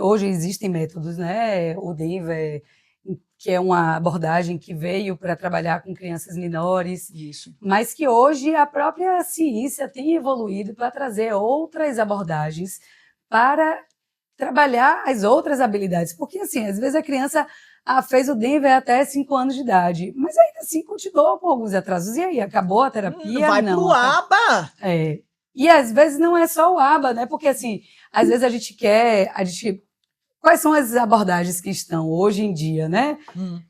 B: hoje existem métodos, né? O Denver, que é uma abordagem que veio para trabalhar com crianças menores,
A: Isso.
B: mas que hoje a própria ciência tem evoluído para trazer outras abordagens para trabalhar as outras habilidades. Porque, assim, às vezes a criança fez o Denver até 5 anos de idade, mas ainda assim continuou com alguns atrasos. E aí, acabou a terapia?
A: Vai pro ABA!
B: E às vezes não é só o ABA, né? Porque, assim, às vezes a gente quais são as abordagens que estão hoje em dia, né?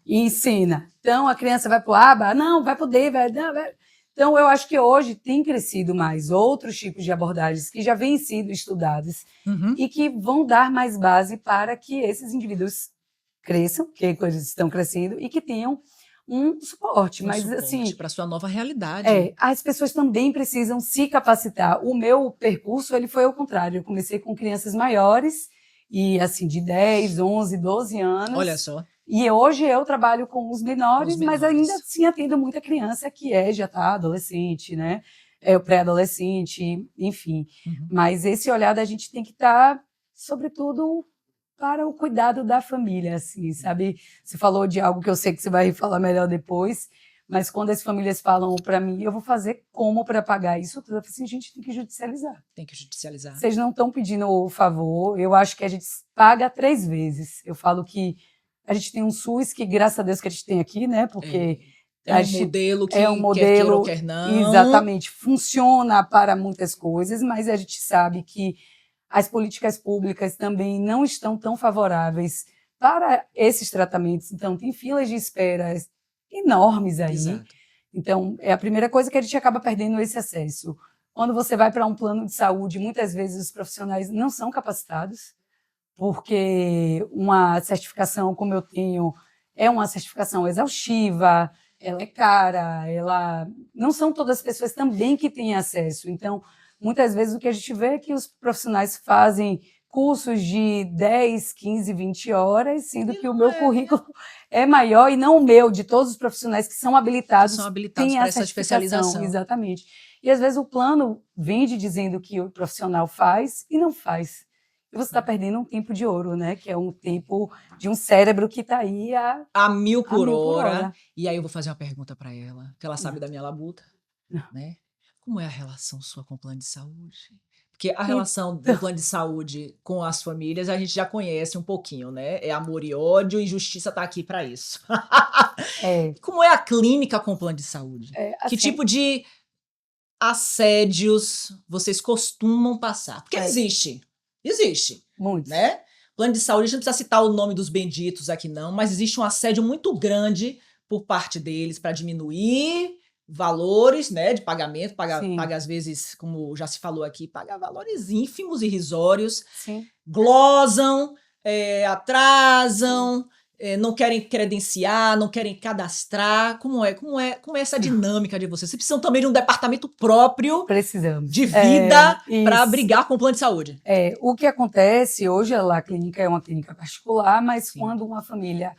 B: E ensina. Então, a criança vai pro ABA? Não, vai pro Denver. Então, eu acho que hoje tem crescido mais outros tipos de abordagens que já vêm sendo estudados e que vão dar mais base para que esses indivíduos cresçam, que eles estão crescendo, e que tenham um suporte. Mas, assim,
A: para a sua nova realidade.
B: As pessoas também precisam se capacitar. O meu percurso ele foi ao contrário. Eu comecei com crianças maiores, e assim, de 10, 11, 12 anos.
A: Olha só.
B: E hoje eu trabalho com os menores, mas ainda assim atendo muita criança que já está adolescente, né? É o pré-adolescente, enfim. Mas esse olhar da gente tem que estar, sobretudo, para o cuidado da família, assim, sabe? Você falou de algo que eu sei que você vai falar melhor depois, Mas quando as famílias falam para mim, eu vou fazer como para pagar isso tudo? Eu falo assim, gente, tem que judicializar.
A: Tem que judicializar.
B: Vocês não estão pedindo o favor, eu acho que a gente paga 3 vezes. Eu falo que a gente tem um SUS que, graças a Deus, que a gente tem aqui, né? Porque
A: É um modelo que
B: é um
A: quer queira ou
B: modelo,
A: quer não.
B: exatamente, funciona para muitas coisas, mas a gente sabe que as políticas públicas também não estão tão favoráveis para esses tratamentos. Então, tem filas de espera enormes aí.
A: Exato.
B: Então, é a primeira coisa que a gente acaba perdendo esse acesso. Quando você vai para um plano de saúde, muitas vezes os profissionais não são capacitados, porque uma certificação como eu tenho é uma certificação exaustiva, ela é cara, não são todas as pessoas também que têm acesso. Então, muitas vezes o que a gente vê é que os profissionais fazem cursos de 10, 15, 20 horas, sendo que o meu currículo é maior e não o meu, de todos os profissionais que são habilitados têm
A: para
B: a
A: essa
B: certificação.
A: especialização.
B: Exatamente. E às vezes o plano vende dizendo que o profissional faz e não faz. E você está perdendo um tempo de ouro, né? Que é um tempo de um cérebro que está aí
A: a 1000 por hora. E aí eu vou fazer uma pergunta para ela, que ela sabe da minha labuta, né? Como é a relação sua com o plano de saúde? Porque a relação do plano de saúde com as famílias a gente já conhece um pouquinho, né? É amor e ódio e justiça tá aqui para isso. Como é a clínica com o plano de saúde?
B: Assim,
A: que tipo de assédios vocês costumam passar? Porque existe.
B: Muitos.
A: Né? Plano de saúde, a gente não precisa citar o nome dos benditos aqui não, mas existe um assédio muito grande por parte deles para diminuir valores, né, de pagamento, paga às vezes, como já se falou aqui, paga valores ínfimos e irrisórios, glosam, atrasam, não querem credenciar, não querem cadastrar. Como é essa dinâmica de vocês? Vocês precisam também de um departamento próprio de vida para brigar com o plano de saúde.
B: O que acontece, hoje a clínica é uma clínica particular, mas quando uma família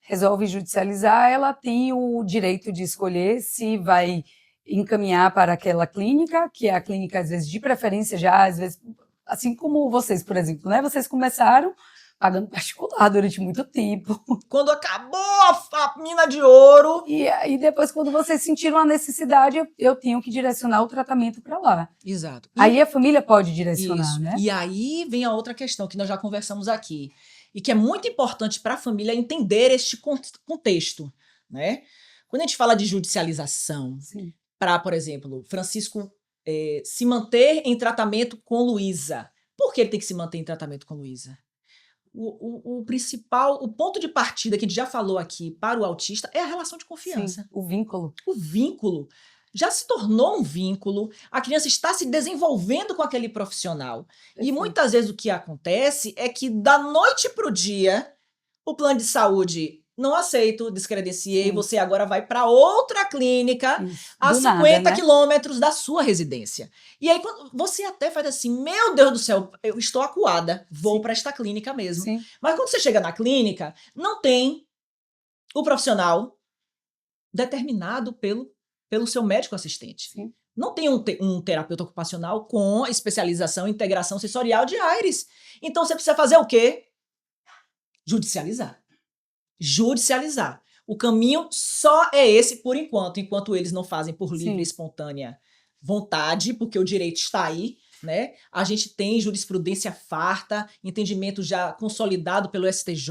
B: resolve judicializar, ela tem o direito de escolher se vai encaminhar para aquela clínica, que é a clínica, às vezes, de preferência já, às vezes, assim como vocês, por exemplo, né? Vocês começaram pagando particular durante muito tempo.
A: Quando acabou a mina de ouro.
B: E aí, depois, quando vocês sentiram a necessidade, eu tenho que direcionar o tratamento para lá.
A: Exato.
B: Aí a família pode direcionar,
A: isso,
B: né?
A: E aí vem a outra questão que nós já conversamos aqui, e que é muito importante para a família entender este contexto, né? Quando a gente fala de judicialização, para, por exemplo, Francisco se manter em tratamento com Luísa. Por que ele tem que se manter em tratamento com Luísa? O principal, o ponto de partida que a gente já falou aqui para o autista é a relação de confiança.
B: O vínculo.
A: O vínculo já se tornou um vínculo, a criança está se desenvolvendo com aquele profissional. E muitas vezes o que acontece é que da noite para o dia, o plano de saúde não aceito, descredenciei, você agora vai para outra clínica a 50 quilômetros da sua residência. E aí quando você até faz assim, meu Deus do céu, eu estou acuada, vou para esta clínica mesmo. Mas quando você chega na clínica, não tem o profissional determinado pelo seu médico assistente. Não tem um terapeuta ocupacional com especialização em integração sensorial de AIRES. Então você precisa fazer o quê? Judicializar. O caminho só é esse por enquanto eles não fazem por livre e espontânea vontade, porque o direito está aí, né? A gente tem jurisprudência farta, entendimento já consolidado pelo STJ,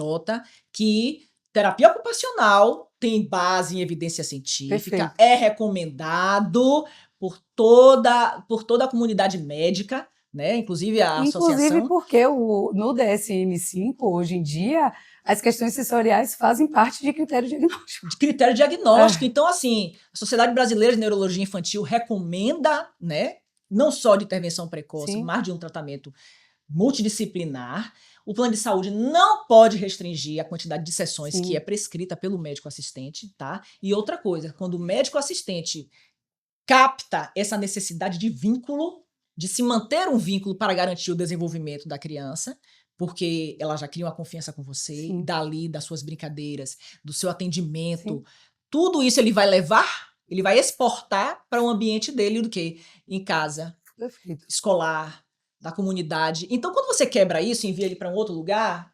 A: que terapia ocupacional tem base em evidência científica, é recomendado por toda a comunidade médica, né? Inclusive a associação.
B: Inclusive porque no DSM-5, hoje em dia, as questões sensoriais fazem parte de critério diagnóstico.
A: Então, assim, a Sociedade Brasileira de Neurologia Infantil recomenda, né, não só de intervenção precoce, mas de um tratamento multidisciplinar. O plano de saúde não pode restringir a quantidade de sessões que é prescrita pelo médico assistente, tá? E outra coisa, quando o médico assistente capta essa necessidade de vínculo, de se manter um vínculo para garantir o desenvolvimento da criança, porque ela já cria uma confiança com você, dali, das suas brincadeiras, do seu atendimento, tudo isso ele vai levar, ele vai exportar para o ambiente dele, do que? Em casa, escolar, da comunidade. Então, quando você quebra isso e envia ele para um outro lugar,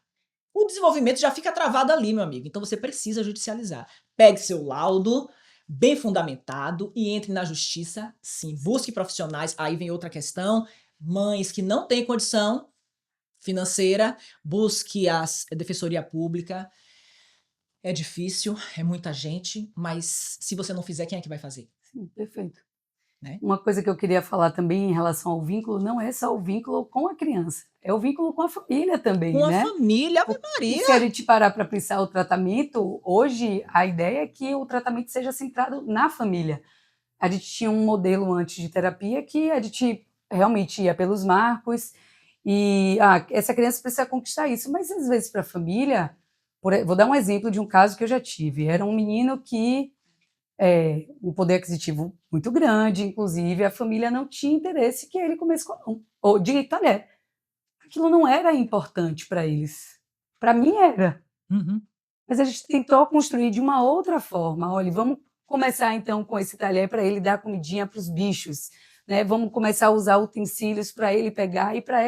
A: o desenvolvimento já fica travado ali, meu amigo. Então, você precisa judicializar. Pegue seu laudo, bem fundamentado e entre na justiça, sim. Busque profissionais. Aí vem outra questão. Mães que não têm condição financeira, busque a defensoria pública. É difícil, é muita gente, mas se você não fizer, quem é que vai fazer?
B: Sim, perfeito.
A: Né?
B: Uma coisa que eu queria falar também em relação ao vínculo, não é só o vínculo com a criança, é o vínculo com a família também,
A: Com a
B: né?
A: família, Ave
B: E
A: Maria.
B: se a gente parar para pensar o tratamento, hoje a ideia é que o tratamento seja centrado na família. A gente tinha um modelo antes de terapia que a gente realmente ia pelos marcos e essa criança precisa conquistar isso, mas às vezes para a família, vou dar um exemplo de um caso que eu já tive. Era um menino que um poder aquisitivo muito grande, inclusive a família não tinha interesse que ele comesse ou de talher. Aquilo não era importante para eles. Para mim era.
A: Uhum.
B: Mas a gente tentou construir de uma outra forma. Olha, vamos começar então com esse talher para ele dar comidinha para os bichos, né? Vamos começar a usar utensílios para ele pegar e para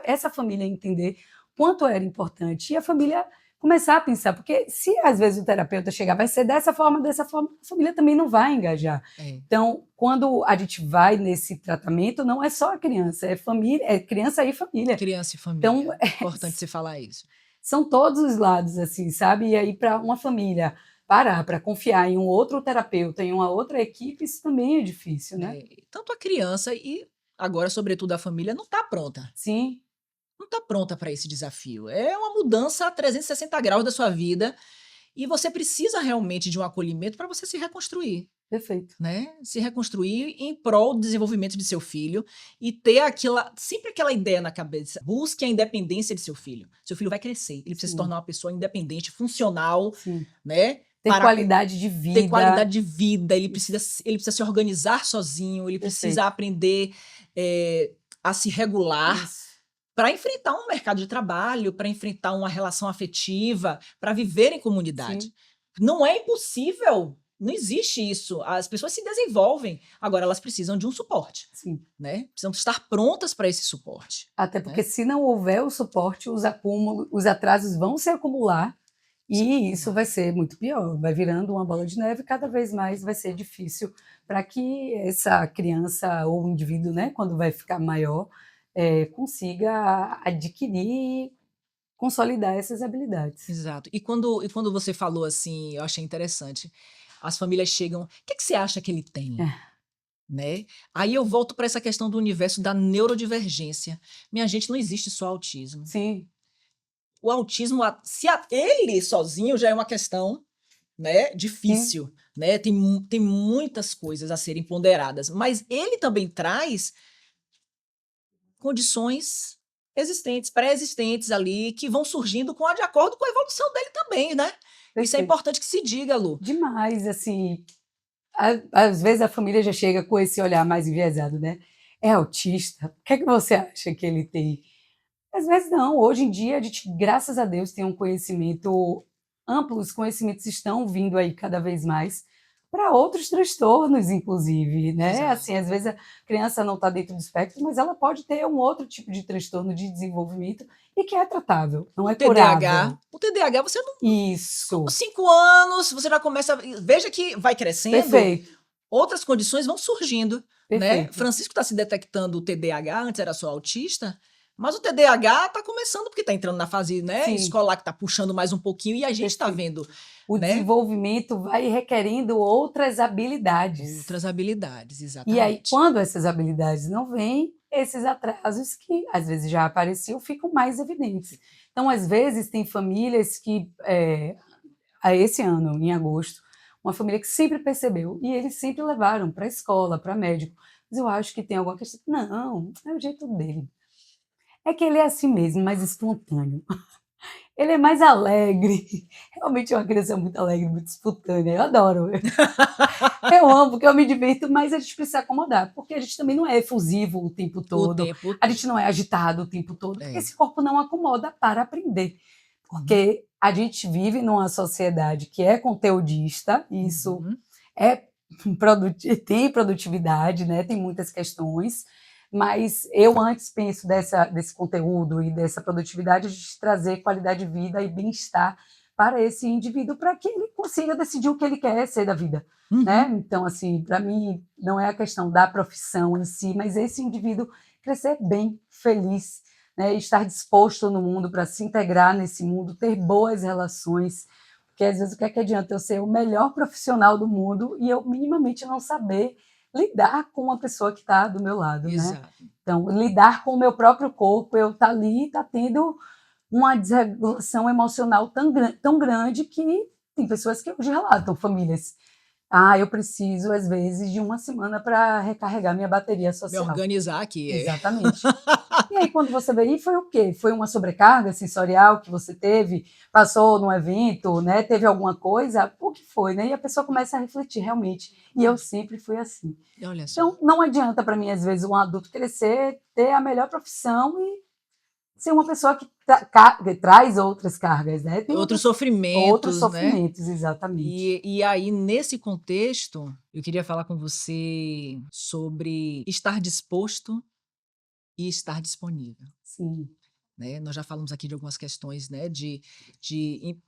B: essa família entender quanto era importante. E a família começar a pensar, porque se às vezes o terapeuta chegar, vai ser dessa forma, a família também não vai engajar. Então, quando a gente vai nesse tratamento, não é só a criança, é família, é criança e família.
A: Criança e família.
B: Então,
A: Importante você falar isso.
B: São todos os lados, assim, sabe? E aí, para uma família parar para confiar em um outro terapeuta, em uma outra equipe, isso também é difícil, né?
A: Tanto a criança e agora, sobretudo, a família não está pronta.
B: Sim.
A: Não está pronta para esse desafio. É uma mudança a 360 graus da sua vida e você precisa realmente de um acolhimento para você se reconstruir.
B: Perfeito.
A: Né? Se reconstruir em prol do desenvolvimento de seu filho e ter sempre aquela ideia na cabeça. Busque a independência de seu filho. Seu filho vai crescer, ele precisa se tornar uma pessoa independente, funcional, né?
B: Ter qualidade de vida.
A: Ter qualidade de vida, ele precisa se organizar sozinho, ele precisa aprender a se regular para enfrentar um mercado de trabalho, para enfrentar uma relação afetiva, para viver em comunidade.
B: Sim.
A: Não é impossível. Não existe isso. As pessoas se desenvolvem. Agora, elas precisam de um suporte.
B: Sim.
A: Né? Precisam estar prontas para esse suporte.
B: Até porque se não houver o suporte, os atrasos vão se acumular e isso vai ser muito pior. Vai virando uma bola de neve e cada vez mais vai ser difícil para que essa criança ou o indivíduo, né, quando vai ficar maior, consiga adquirir, consolidar essas habilidades.
A: Exato. E quando você falou assim, eu achei interessante. As famílias chegam, o que você acha que ele tem? Né? Aí eu volto para essa questão do universo da neurodivergência. Minha gente, não existe só autismo.
B: Sim.
A: O autismo, ele sozinho já é uma questão, né, difícil. Né? Tem muitas coisas a serem ponderadas, mas ele também traz condições existentes, pré-existentes ali, que vão surgindo de acordo com a evolução dele também, né? Perfeito. Isso é importante que se diga, Lu.
B: Demais, assim, às vezes a família já chega com esse olhar mais enviesado, né? É autista? O que é que você acha que ele tem? Às vezes não. Hoje em dia, a gente, graças a Deus, tem um conhecimento amplo, os conhecimentos estão vindo aí cada vez mais para outros transtornos, inclusive, né?
A: Exato.
B: Assim, às vezes a criança não está dentro do espectro, mas ela pode ter um outro tipo de transtorno de desenvolvimento e que é tratável, não é curável.
A: O TDAH, você não...
B: Isso.
A: 5 anos, você já começa... Veja que vai crescendo.
B: Perfeito.
A: Outras condições vão surgindo,
B: Perfeito.
A: né? Francisco está se detectando o TDAH, antes era só autista, mas o TDAH está começando porque está entrando na fase, né, escolar, que está puxando mais um pouquinho e a gente está vendo.
B: O desenvolvimento vai requerendo outras habilidades.
A: Outras habilidades, exatamente.
B: E aí, quando essas habilidades não vêm, esses atrasos que às vezes já apareciam ficam mais evidentes. Então, às vezes, tem famílias que, esse ano, em agosto, uma família que sempre percebeu e eles sempre levaram para a escola, para médico. Mas eu acho que tem alguma questão. Não, é o jeito dele. É que ele é assim mesmo, mais espontâneo. Ele é mais alegre. Realmente é uma criança muito alegre, muito espontânea. Eu adoro. Eu amo, porque eu me diverto, mas a gente precisa acomodar. Porque a gente também não é efusivo o tempo todo. A gente não é agitado o tempo todo. Porque esse corpo não acomoda para aprender. Porque a gente vive numa sociedade que é conteudista. Isso tem produtividade, né? Tem muitas questões. Mas eu antes penso desse conteúdo e dessa produtividade, a gente trazer qualidade de vida e bem-estar para esse indivíduo, para que ele consiga decidir o que ele quer ser da vida, né? Então, assim, para mim, não é a questão da profissão em si, mas esse indivíduo crescer bem, feliz, né? Estar disposto no mundo para se integrar nesse mundo, ter boas relações, porque às vezes o que é que adianta eu ser o melhor profissional do mundo e eu minimamente não saber lidar com uma pessoa que está do meu lado, né?
A: Exato.
B: Então, lidar com o meu próprio corpo, eu tá ali, tá tendo uma desregulação emocional tão grande que tem pessoas que hoje relatam, famílias. Eu preciso, às vezes, de uma semana para recarregar minha bateria
A: Me
B: social.
A: organizar aqui.
B: Exatamente. E aí, quando você vê, e foi o quê? Foi uma sobrecarga sensorial que você teve? Passou num evento, né? Teve alguma coisa? O que foi, né? E a pessoa começa a refletir, realmente. E eu sempre fui assim.
A: Olha só.
B: Então, não adianta para mim, às vezes, um adulto crescer, ter a melhor profissão e ser uma pessoa que traz outras cargas, né? Tem
A: Outros
B: outros
A: sofrimentos, né?
B: sofrimentos, exatamente.
A: E aí, nesse contexto, eu queria falar com você sobre estar disposto e estar disponível.
B: Sim,
A: Né? Nós já falamos aqui de algumas questões, né, de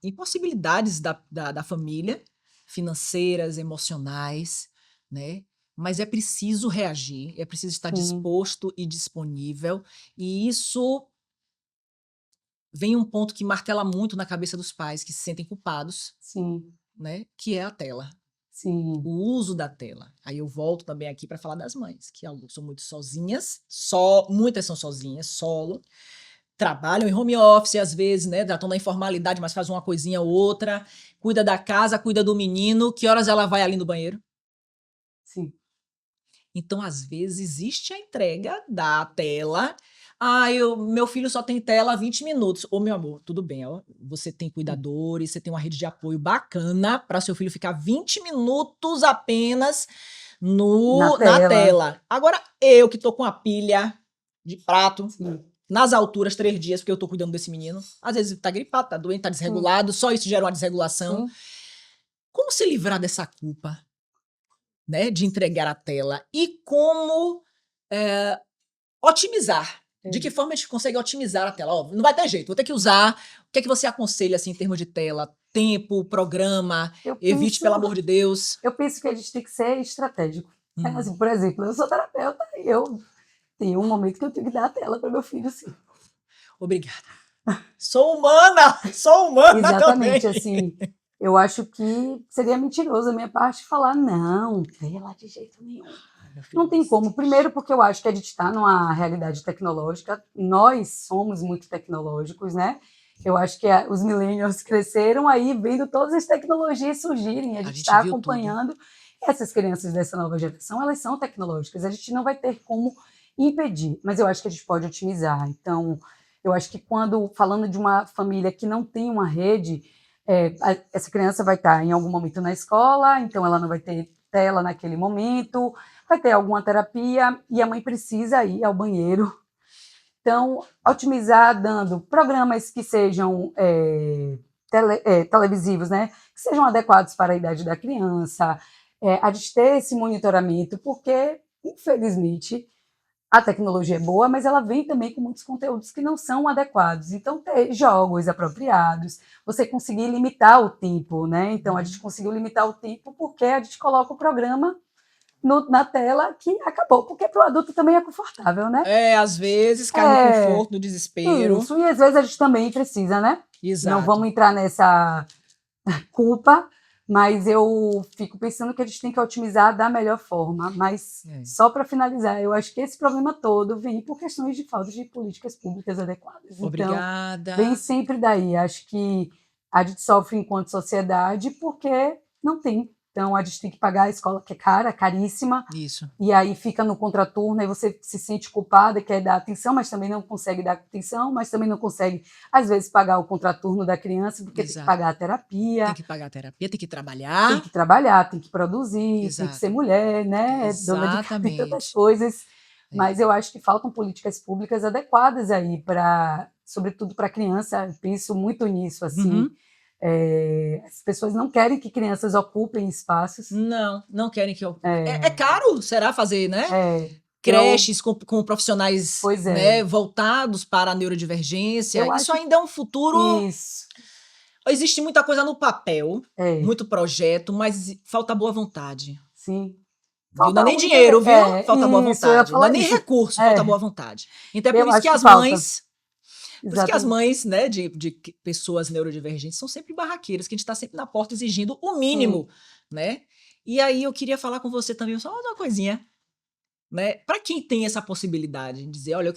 A: impossibilidades da família, financeiras, emocionais, né? Mas é preciso reagir, é preciso estar
B: sim,
A: disposto e disponível. E isso vem um ponto que martela muito na cabeça dos pais que se sentem culpados,
B: sim,
A: né? Que é a tela.
B: sim,
A: O uso da tela. Aí eu volto também aqui para falar das mães, que algumas são muito sozinhas, muitas são sozinhas, solo, trabalham em home office às vezes, né? Já estão na informalidade, mas faz uma coisinha ou outra, cuida da casa, cuida do menino, que horas ela vai ali no banheiro?
B: sim.
A: Então, às vezes, existe a entrega da tela. Meu filho só tem tela 20 minutos. Ô, meu amor, tudo bem, ó. Você tem cuidadores, você tem uma rede de apoio bacana para seu filho ficar 20 minutos apenas na tela. Agora, eu que tô com a pilha de prato,
B: Sim,
A: nas alturas, 3 dias, porque eu tô cuidando desse menino. Às vezes tá gripado, tá doente, tá desregulado, só isso gera uma desregulação.
B: sim.
A: Como se livrar dessa culpa? Né, de entregar a tela e como otimizar. De que forma a gente consegue otimizar a tela? Ó, não vai ter jeito, vou ter que usar. O que é que você aconselha assim, em termos de tela? Tempo, programa, evite, pelo amor de Deus.
B: Eu penso que a gente tem que ser estratégico.
A: Uhum.
B: Assim, por exemplo, eu sou terapeuta e eu tenho um momento que eu tenho que dar a tela para meu filho, sim.
A: Obrigada. Sou humana
B: Exatamente,
A: também.
B: assim, eu acho que seria mentiroso da minha parte falar, não, tela de jeito nenhum. Não tem como. Primeiro, porque eu acho que a gente está numa realidade tecnológica, nós somos muito tecnológicos, né? Eu acho que os millennials cresceram aí vendo todas as tecnologias surgirem, a gente está acompanhando. Essas crianças dessa nova geração, elas são tecnológicas, a gente não vai ter como impedir, mas eu acho que a gente pode otimizar. Então, eu acho que quando, falando de uma família que não tem uma rede, essa criança vai estar em algum momento na escola, então ela não vai ter tela naquele momento, vai ter alguma terapia e a mãe precisa ir ao banheiro. Então, otimizar dando programas que sejam televisivos, né? Que sejam adequados para a idade da criança, a gente ter esse monitoramento, porque, infelizmente, a tecnologia é boa, mas ela vem também com muitos conteúdos que não são adequados. Então, ter jogos apropriados, você conseguir limitar o tempo, né? Então, a gente conseguiu limitar o tempo porque a gente coloca o programa na tela que acabou, porque para o adulto também é confortável, né?
A: Às vezes cai no conforto, no desespero.
B: Isso, e às vezes a gente também precisa, né?
A: Exato.
B: Não vamos entrar nessa culpa, mas eu fico pensando que a gente tem que otimizar da melhor forma. Mas, só para finalizar, eu acho que esse problema todo vem por questões de falta de políticas públicas adequadas.
A: Obrigada.
B: Então, vem sempre daí. Acho que a gente sofre enquanto sociedade porque não tem. Então, a gente tem que pagar a escola, que é cara, caríssima.
A: Isso.
B: E aí fica no contraturno, aí você se sente culpada, quer dar atenção, mas também não consegue dar atenção, mas também não consegue, às vezes, pagar o contraturno da criança, porque tem que pagar a terapia.
A: Tem que pagar a terapia, tem que trabalhar.
B: Tem que trabalhar, tem que produzir, tem que ser mulher, né?
A: Exatamente.
B: Dona de casa e tantas coisas. Mas eu acho que faltam políticas públicas adequadas aí, sobretudo para a criança, eu penso muito nisso, assim. As pessoas não querem que crianças ocupem espaços.
A: Não querem que ocupem. É caro, será, fazer, né? Creches com profissionais né, voltados para a neurodivergência. Isso ainda é um futuro Existe muita coisa no papel,
B: É,
A: muito projeto, mas falta boa vontade.
B: sim.
A: Viu? Não é
B: Falta
A: nem
B: muita
A: dinheiro, viu? Falta boa
B: isso, eu ia
A: vontade. Não é
B: falar
A: nem
B: isso.
A: recurso, falta boa
B: É,
A: vontade. Então é por
B: eu
A: isso que
B: acho que
A: as
B: falta,
A: mães, por isso que as
B: exatamente.
A: mães, né, de pessoas neurodivergentes são sempre barraqueiras, que a gente está sempre na porta exigindo o
B: Sim,
A: mínimo, né? E aí eu queria falar com você também só uma coisinha, né? Para quem tem essa possibilidade de dizer, olha,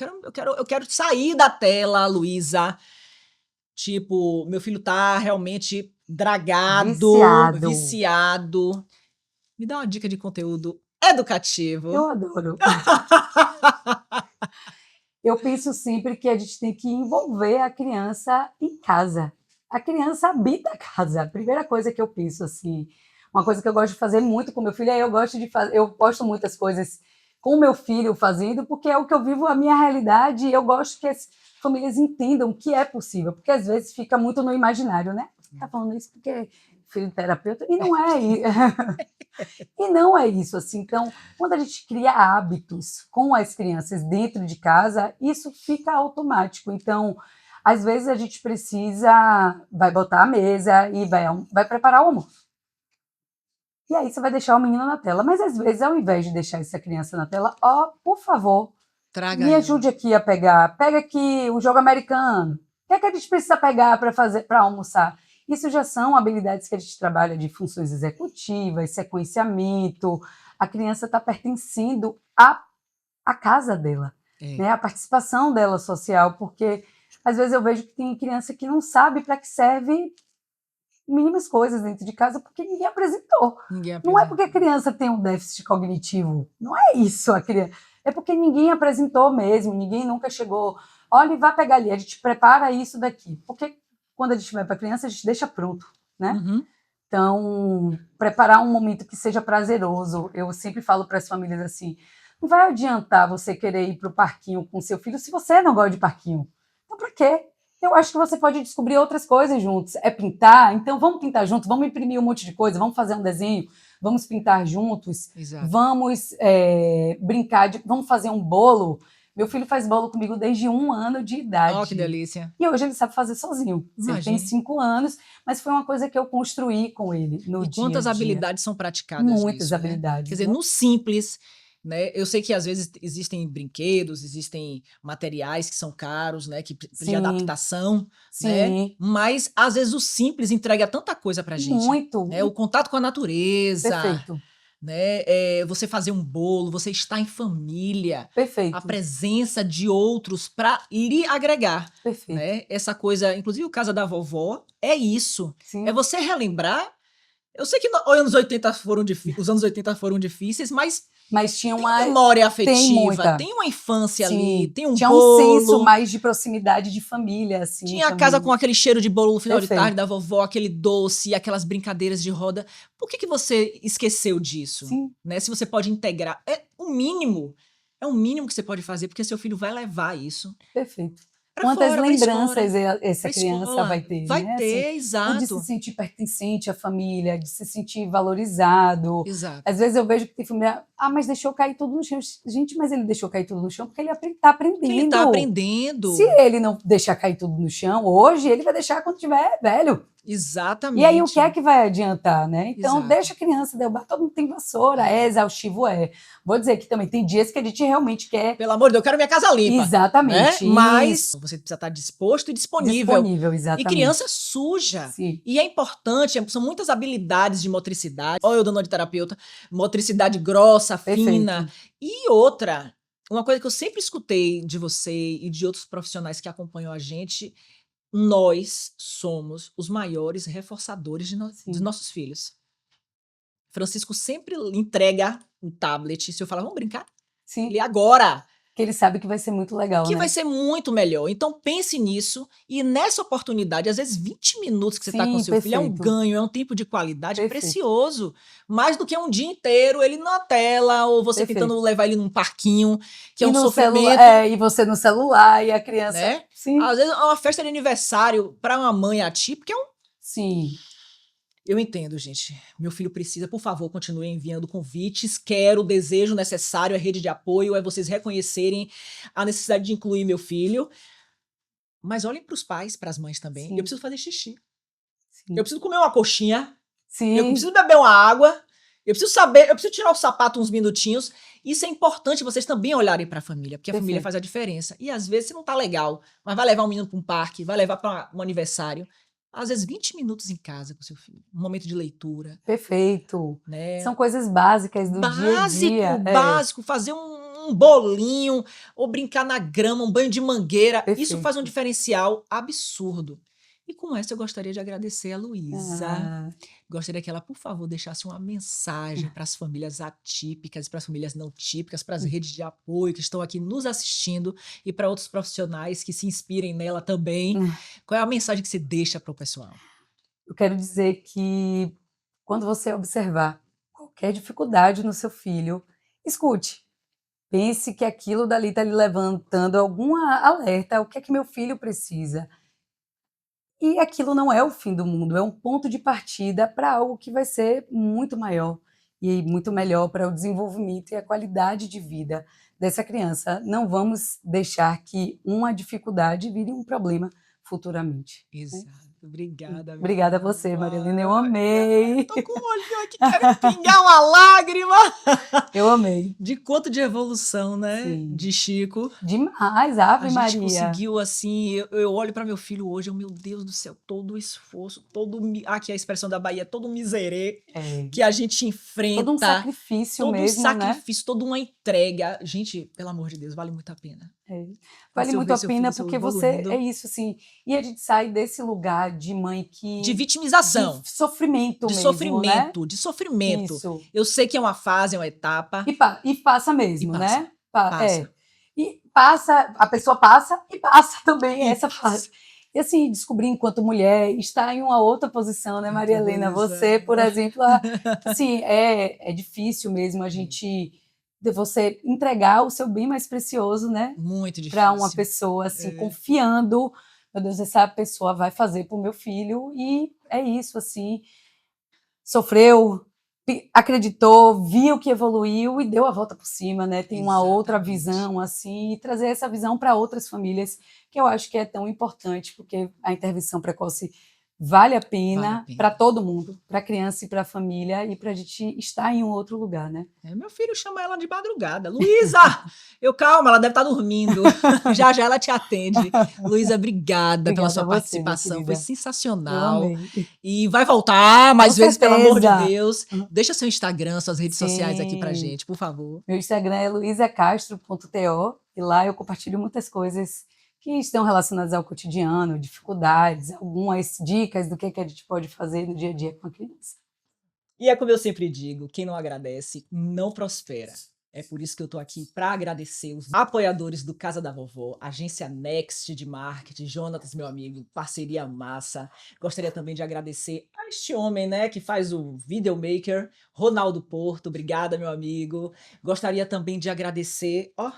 A: eu quero sair da tela, Luísa. Tipo, meu filho tá realmente dragado,
B: viciado.
A: viciado. Me dá uma dica de conteúdo educativo.
B: Eu adoro. Eu penso sempre que a gente tem que envolver a criança em casa. A criança habita a casa. A primeira coisa que eu penso assim, uma coisa que eu gosto de fazer muito com meu filho é eu posto muitas coisas com meu filho fazendo, porque é o que eu vivo a minha realidade e eu gosto que as famílias entendam que é possível, porque às vezes fica muito no imaginário, né? Você tá falando isso porque filho de terapeuta e não é isso. E não é isso, assim. Então, quando a gente cria hábitos com as crianças dentro de casa, isso fica automático. Então, às vezes a gente vai botar a mesa e vai preparar o almoço. E aí você vai deixar o menino na tela. Mas às vezes, ao invés de deixar essa criança na tela, ó, por favor,
A: Traga
B: me
A: ela.
B: ajude aqui a pegar. Pega aqui o jogo americano. O que é que a gente precisa pegar para almoçar? Isso já são habilidades que a gente trabalha de funções executivas, sequenciamento. A criança está pertencendo à casa dela,
A: É.
B: né? A participação dela social, porque às vezes eu vejo que tem criança que não sabe para que serve mínimas coisas dentro de casa porque ninguém apresentou.
A: Ninguém
B: Não é porque a
A: apresentou.
B: criança tem um déficit cognitivo, não é isso a criança. É porque ninguém apresentou mesmo, ninguém nunca chegou. Olha, e vai pegar ali, a gente prepara isso daqui. Porque quando a gente vai para a criança, a gente deixa pronto, né?
A: Uhum.
B: Então, preparar um momento que seja prazeroso. Eu sempre falo para as famílias assim: não vai adiantar você querer ir para o parquinho com seu filho se você não gosta de parquinho. Então, para quê? Eu acho que você pode descobrir outras coisas juntos. É pintar? Então, vamos pintar juntos, vamos imprimir um monte de coisa, vamos fazer um desenho, vamos pintar juntos,
A: Exato.
B: vamos brincar, vamos fazer um bolo. Meu filho faz bolo comigo desde 1 ano de
A: Ó, que
B: idade.
A: delícia.
B: E hoje ele sabe fazer sozinho. Ele tem
A: Imagine.
B: 5 anos, mas foi uma coisa que eu construí com ele no
A: E
B: dia a
A: quantas
B: dia.
A: habilidades são praticadas
B: Muitas
A: nisso, né? Quer
B: habilidades,
A: dizer,
B: né?
A: no simples, né? Eu sei que às vezes existem brinquedos, existem materiais que são caros, né? Que de
B: Sim,
A: adaptação, né?
B: sim,
A: Mas às vezes o simples entrega tanta coisa pra gente,
B: muito.
A: né? O contato com a natureza,
B: Perfeito,
A: né? Você fazer um bolo, você estar em família, a
B: perfeito,
A: presença de outros para lhe agregar,
B: perfeito.
A: né? Essa coisa, inclusive o caso da vovó, é isso. É
B: Sim,
A: você relembrar. Eu sei que os anos 80 foram difíceis, mas
B: mas
A: tem memória
B: tem
A: afetiva,
B: muita.
A: tem uma infância ali,
B: Sim,
A: tem um
B: tinha um senso
A: bolo,
B: mais de proximidade de família, assim,
A: tinha a casa com
B: também.
A: aquele cheiro de bolo no final de tarde
B: Perfeito.
A: da vovó, aquele doce, aquelas brincadeiras de roda. Por que você esqueceu disso?
B: Sim,
A: Né? Se você pode integrar, é o mínimo que você pode fazer, porque seu filho vai levar isso
B: perfeito.
A: para
B: Quantas
A: fora, para escola,
B: lembranças essa
A: para
B: criança vai
A: escola.
B: ter,
A: Vai
B: né? Assim,
A: ter,
B: o de se
A: exato,
B: sentir pertencente à família, de se sentir valorizado.
A: exato.
B: Às vezes eu vejo que tem família, mas deixou cair tudo no chão. Gente, mas ele deixou cair tudo no chão porque ele está
A: Que ele está
B: aprendendo. Se
A: aprendendo.
B: ele não deixar cair tudo no chão hoje, ele vai deixar quando tiver velho. E aí o que é
A: Exatamente.
B: que vai adiantar, né? Então
A: Exato.
B: deixa a criança derrubar, todo mundo tem vassoura, é exaustivo, é. Vou dizer que também tem dias que a gente realmente quer
A: Pelo amor de Deus, eu quero minha casa limpa, né?
B: exatamente
A: Mas
B: isso,
A: você precisa estar disposto e disponível.
B: disponível,
A: E criança
B: exatamente.
A: suja.
B: Sim,
A: E é importante, são muitas habilidades de motricidade. Olha eu dando de terapeuta, motricidade grossa, fina.
B: perfeito.
A: E outra, uma coisa que eu sempre escutei de você e de outros profissionais que acompanham a gente, nós somos os maiores reforçadores dos
B: Sim,
A: nossos filhos. Francisco sempre entrega um tablet. Se eu falar, vamos brincar?
B: sim.
A: Ele agora.
B: Que ele sabe que vai ser muito legal,
A: Que vai
B: né?
A: ser muito melhor. Então pense nisso e nessa oportunidade, às vezes 20 minutos que você está com
B: Sim,
A: seu filho é um
B: perfeito,
A: ganho, é um tempo de qualidade
B: perfeito,
A: precioso. Mais do que um dia inteiro ele na tela ou você tentando
B: perfeito.
A: levar ele num parquinho, que é
B: E
A: um
B: no celular,
A: sofrimento,
B: e você no celular, e a criança,
A: né?
B: sim,
A: Às vezes uma festa de aniversário para uma mãe atípica é um.
B: sim,
A: Eu entendo, gente. Meu filho precisa, por favor, continue enviando convites. Quero, desejo necessário, a rede de apoio, é vocês reconhecerem a necessidade de incluir meu filho. Mas olhem para os pais, para as mães também. Eu
B: sim.
A: preciso fazer xixi.
B: Sim.
A: Eu preciso comer uma coxinha, eu
B: Sim,
A: preciso beber uma água, eu preciso saber, eu preciso tirar o sapato uns minutinhos. Isso é importante vocês também olharem para a família, porque a família
B: perfeito.
A: faz a diferença. E às vezes você não tá legal, mas vai levar um menino para um parque, vai levar para um aniversário. Às vezes 20 minutos em casa com seu filho, um momento de leitura,
B: Perfeito.
A: né?
B: São coisas básicas do dia a
A: Básico,
B: dia. É,
A: básico, fazer um bolinho ou brincar na grama, um banho de mangueira, isso faz um
B: perfeito.
A: diferencial absurdo. E com essa eu gostaria de agradecer a Luísa.
B: Ah,
A: Gostaria que ela, por favor, deixasse uma mensagem para as famílias atípicas, para as famílias não típicas, para as redes de apoio que estão aqui nos assistindo e para outros profissionais que se inspirem nela também. Qual é a mensagem que você deixa para o pessoal?
B: eu quero dizer que quando você observar qualquer dificuldade no seu filho, escute. Pense que aquilo dali está lhe levantando alguma alerta, o que é que meu filho precisa. E aquilo não é o fim do mundo, é um ponto de partida para algo que vai ser muito maior e muito melhor para o desenvolvimento e a qualidade de vida dessa criança. Não vamos deixar que uma dificuldade vire um problema futuramente, né.
A: Exato. Obrigada, meu
B: Obrigada a você,
A: amor.
B: Marilena, eu
A: Ai,
B: amei.
A: tô com um olhinho aqui, quero pingar uma lágrima.
B: Eu amei.
A: De quanto de evolução, né,
B: Sim.
A: de Chico.
B: Demais,
A: A
B: Ave
A: gente
B: Maria.
A: conseguiu, assim, eu olho para meu filho hoje, meu Deus do céu, todo o esforço, aqui a expressão da Bahia, todo o miserê
B: É,
A: que a gente
B: todo um
A: enfrenta,
B: sacrifício
A: todo um
B: mesmo, né.
A: sacrifício, toda uma entrega. Gente, pelo amor de Deus, vale muito a pena.
B: É. Vale
A: Você
B: muito
A: ver
B: a
A: seu filho
B: pena
A: seu
B: porque você é
A: evoluindo.
B: isso, assim, e a gente sai desse lugar de mãe
A: De
B: que de
A: vitimização,
B: sofrimento
A: de
B: mesmo, né.
A: sofrimento, de sofrimento.
B: Isso.
A: Eu sei que é uma fase, é uma etapa,
B: E passa
A: e
B: mesmo,
A: passa,
B: né. Pa
A: passa,
B: é. E passa, a pessoa passa e passa também
A: e
B: essa fase.
A: passa.
B: E assim, descobrir enquanto mulher, estar em uma outra posição, né, Maria
A: Outra
B: Helena, você,
A: posição.
B: por exemplo, assim, é difícil mesmo a gente de você entregar o seu bem mais precioso, né,
A: Muito
B: para uma
A: difícil.
B: pessoa, assim,
A: É.
B: confiando, meu Deus, essa pessoa vai fazer para o meu filho, e é isso, assim, sofreu, acreditou, viu que evoluiu e deu a volta por cima, né? Tem uma outra
A: Exatamente.
B: visão, assim, e trazer essa visão para outras famílias, que eu acho que é tão importante, porque a intervenção precoce vale a
A: Vale a
B: pena para
A: pena.
B: todo mundo, para a criança e para a família, e para a gente estar em um outro lugar, né?
A: É, meu filho chama ela de madrugada. Luísa! Eu, calma, ela deve estar dormindo. Já já ela te atende. Luísa, obrigada pela
B: Obrigada
A: sua
B: a você, minha
A: participação. Foi
B: querida. Eu
A: sensacional.
B: amei.
A: E vai voltar
B: Com
A: mais vezes, pelo amor de
B: certeza.
A: Deus. Deixa seu Instagram, suas redes sociais aqui pra
B: Sim.
A: gente, por favor.
B: Meu Instagram é luisacastro.to e lá eu compartilho muitas coisas que estão relacionadas ao cotidiano, dificuldades, algumas dicas do que a gente pode fazer no dia a dia com a criança.
A: E é como eu sempre digo, quem não agradece não prospera. É por isso que eu tô aqui para agradecer os apoiadores do Casa da Vovó, agência Next de marketing, Jonatas, meu amigo, parceria massa. Gostaria também de agradecer a este homem, né, que faz o videomaker, Ronaldo Porto. Obrigada, meu amigo. Gostaria também de agradecer, ó,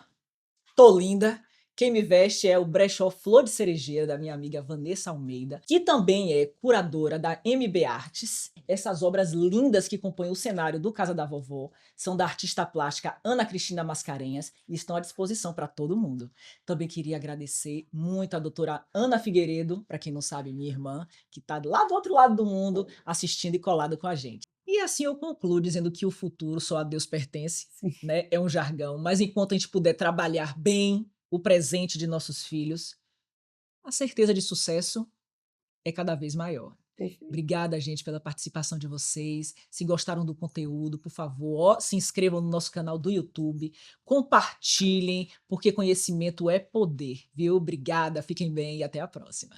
A: tô linda. Quem me veste é o brechó Flor de Cerejeira, da minha amiga Vanessa Almeida, que também é curadora da MB Artes. Essas obras lindas que compõem o cenário do Casa da Vovó são da artista plástica Ana Cristina Mascarenhas e estão à disposição para todo mundo. Também queria agradecer muito a doutora Ana Figueiredo, para quem não sabe, minha irmã, que está lá do outro lado do mundo assistindo e colado com a gente. E assim eu concluo dizendo que o futuro só a Deus pertence,
B: Sim,
A: né? É um jargão, mas enquanto a gente puder trabalhar bem o presente de nossos filhos, a certeza de sucesso é cada vez maior.
B: perfeito.
A: Obrigada, gente, pela participação de vocês. Se gostaram do conteúdo, por favor, ó, se inscrevam no nosso canal do YouTube, compartilhem, porque conhecimento é poder, viu? Obrigada, fiquem bem e até a próxima.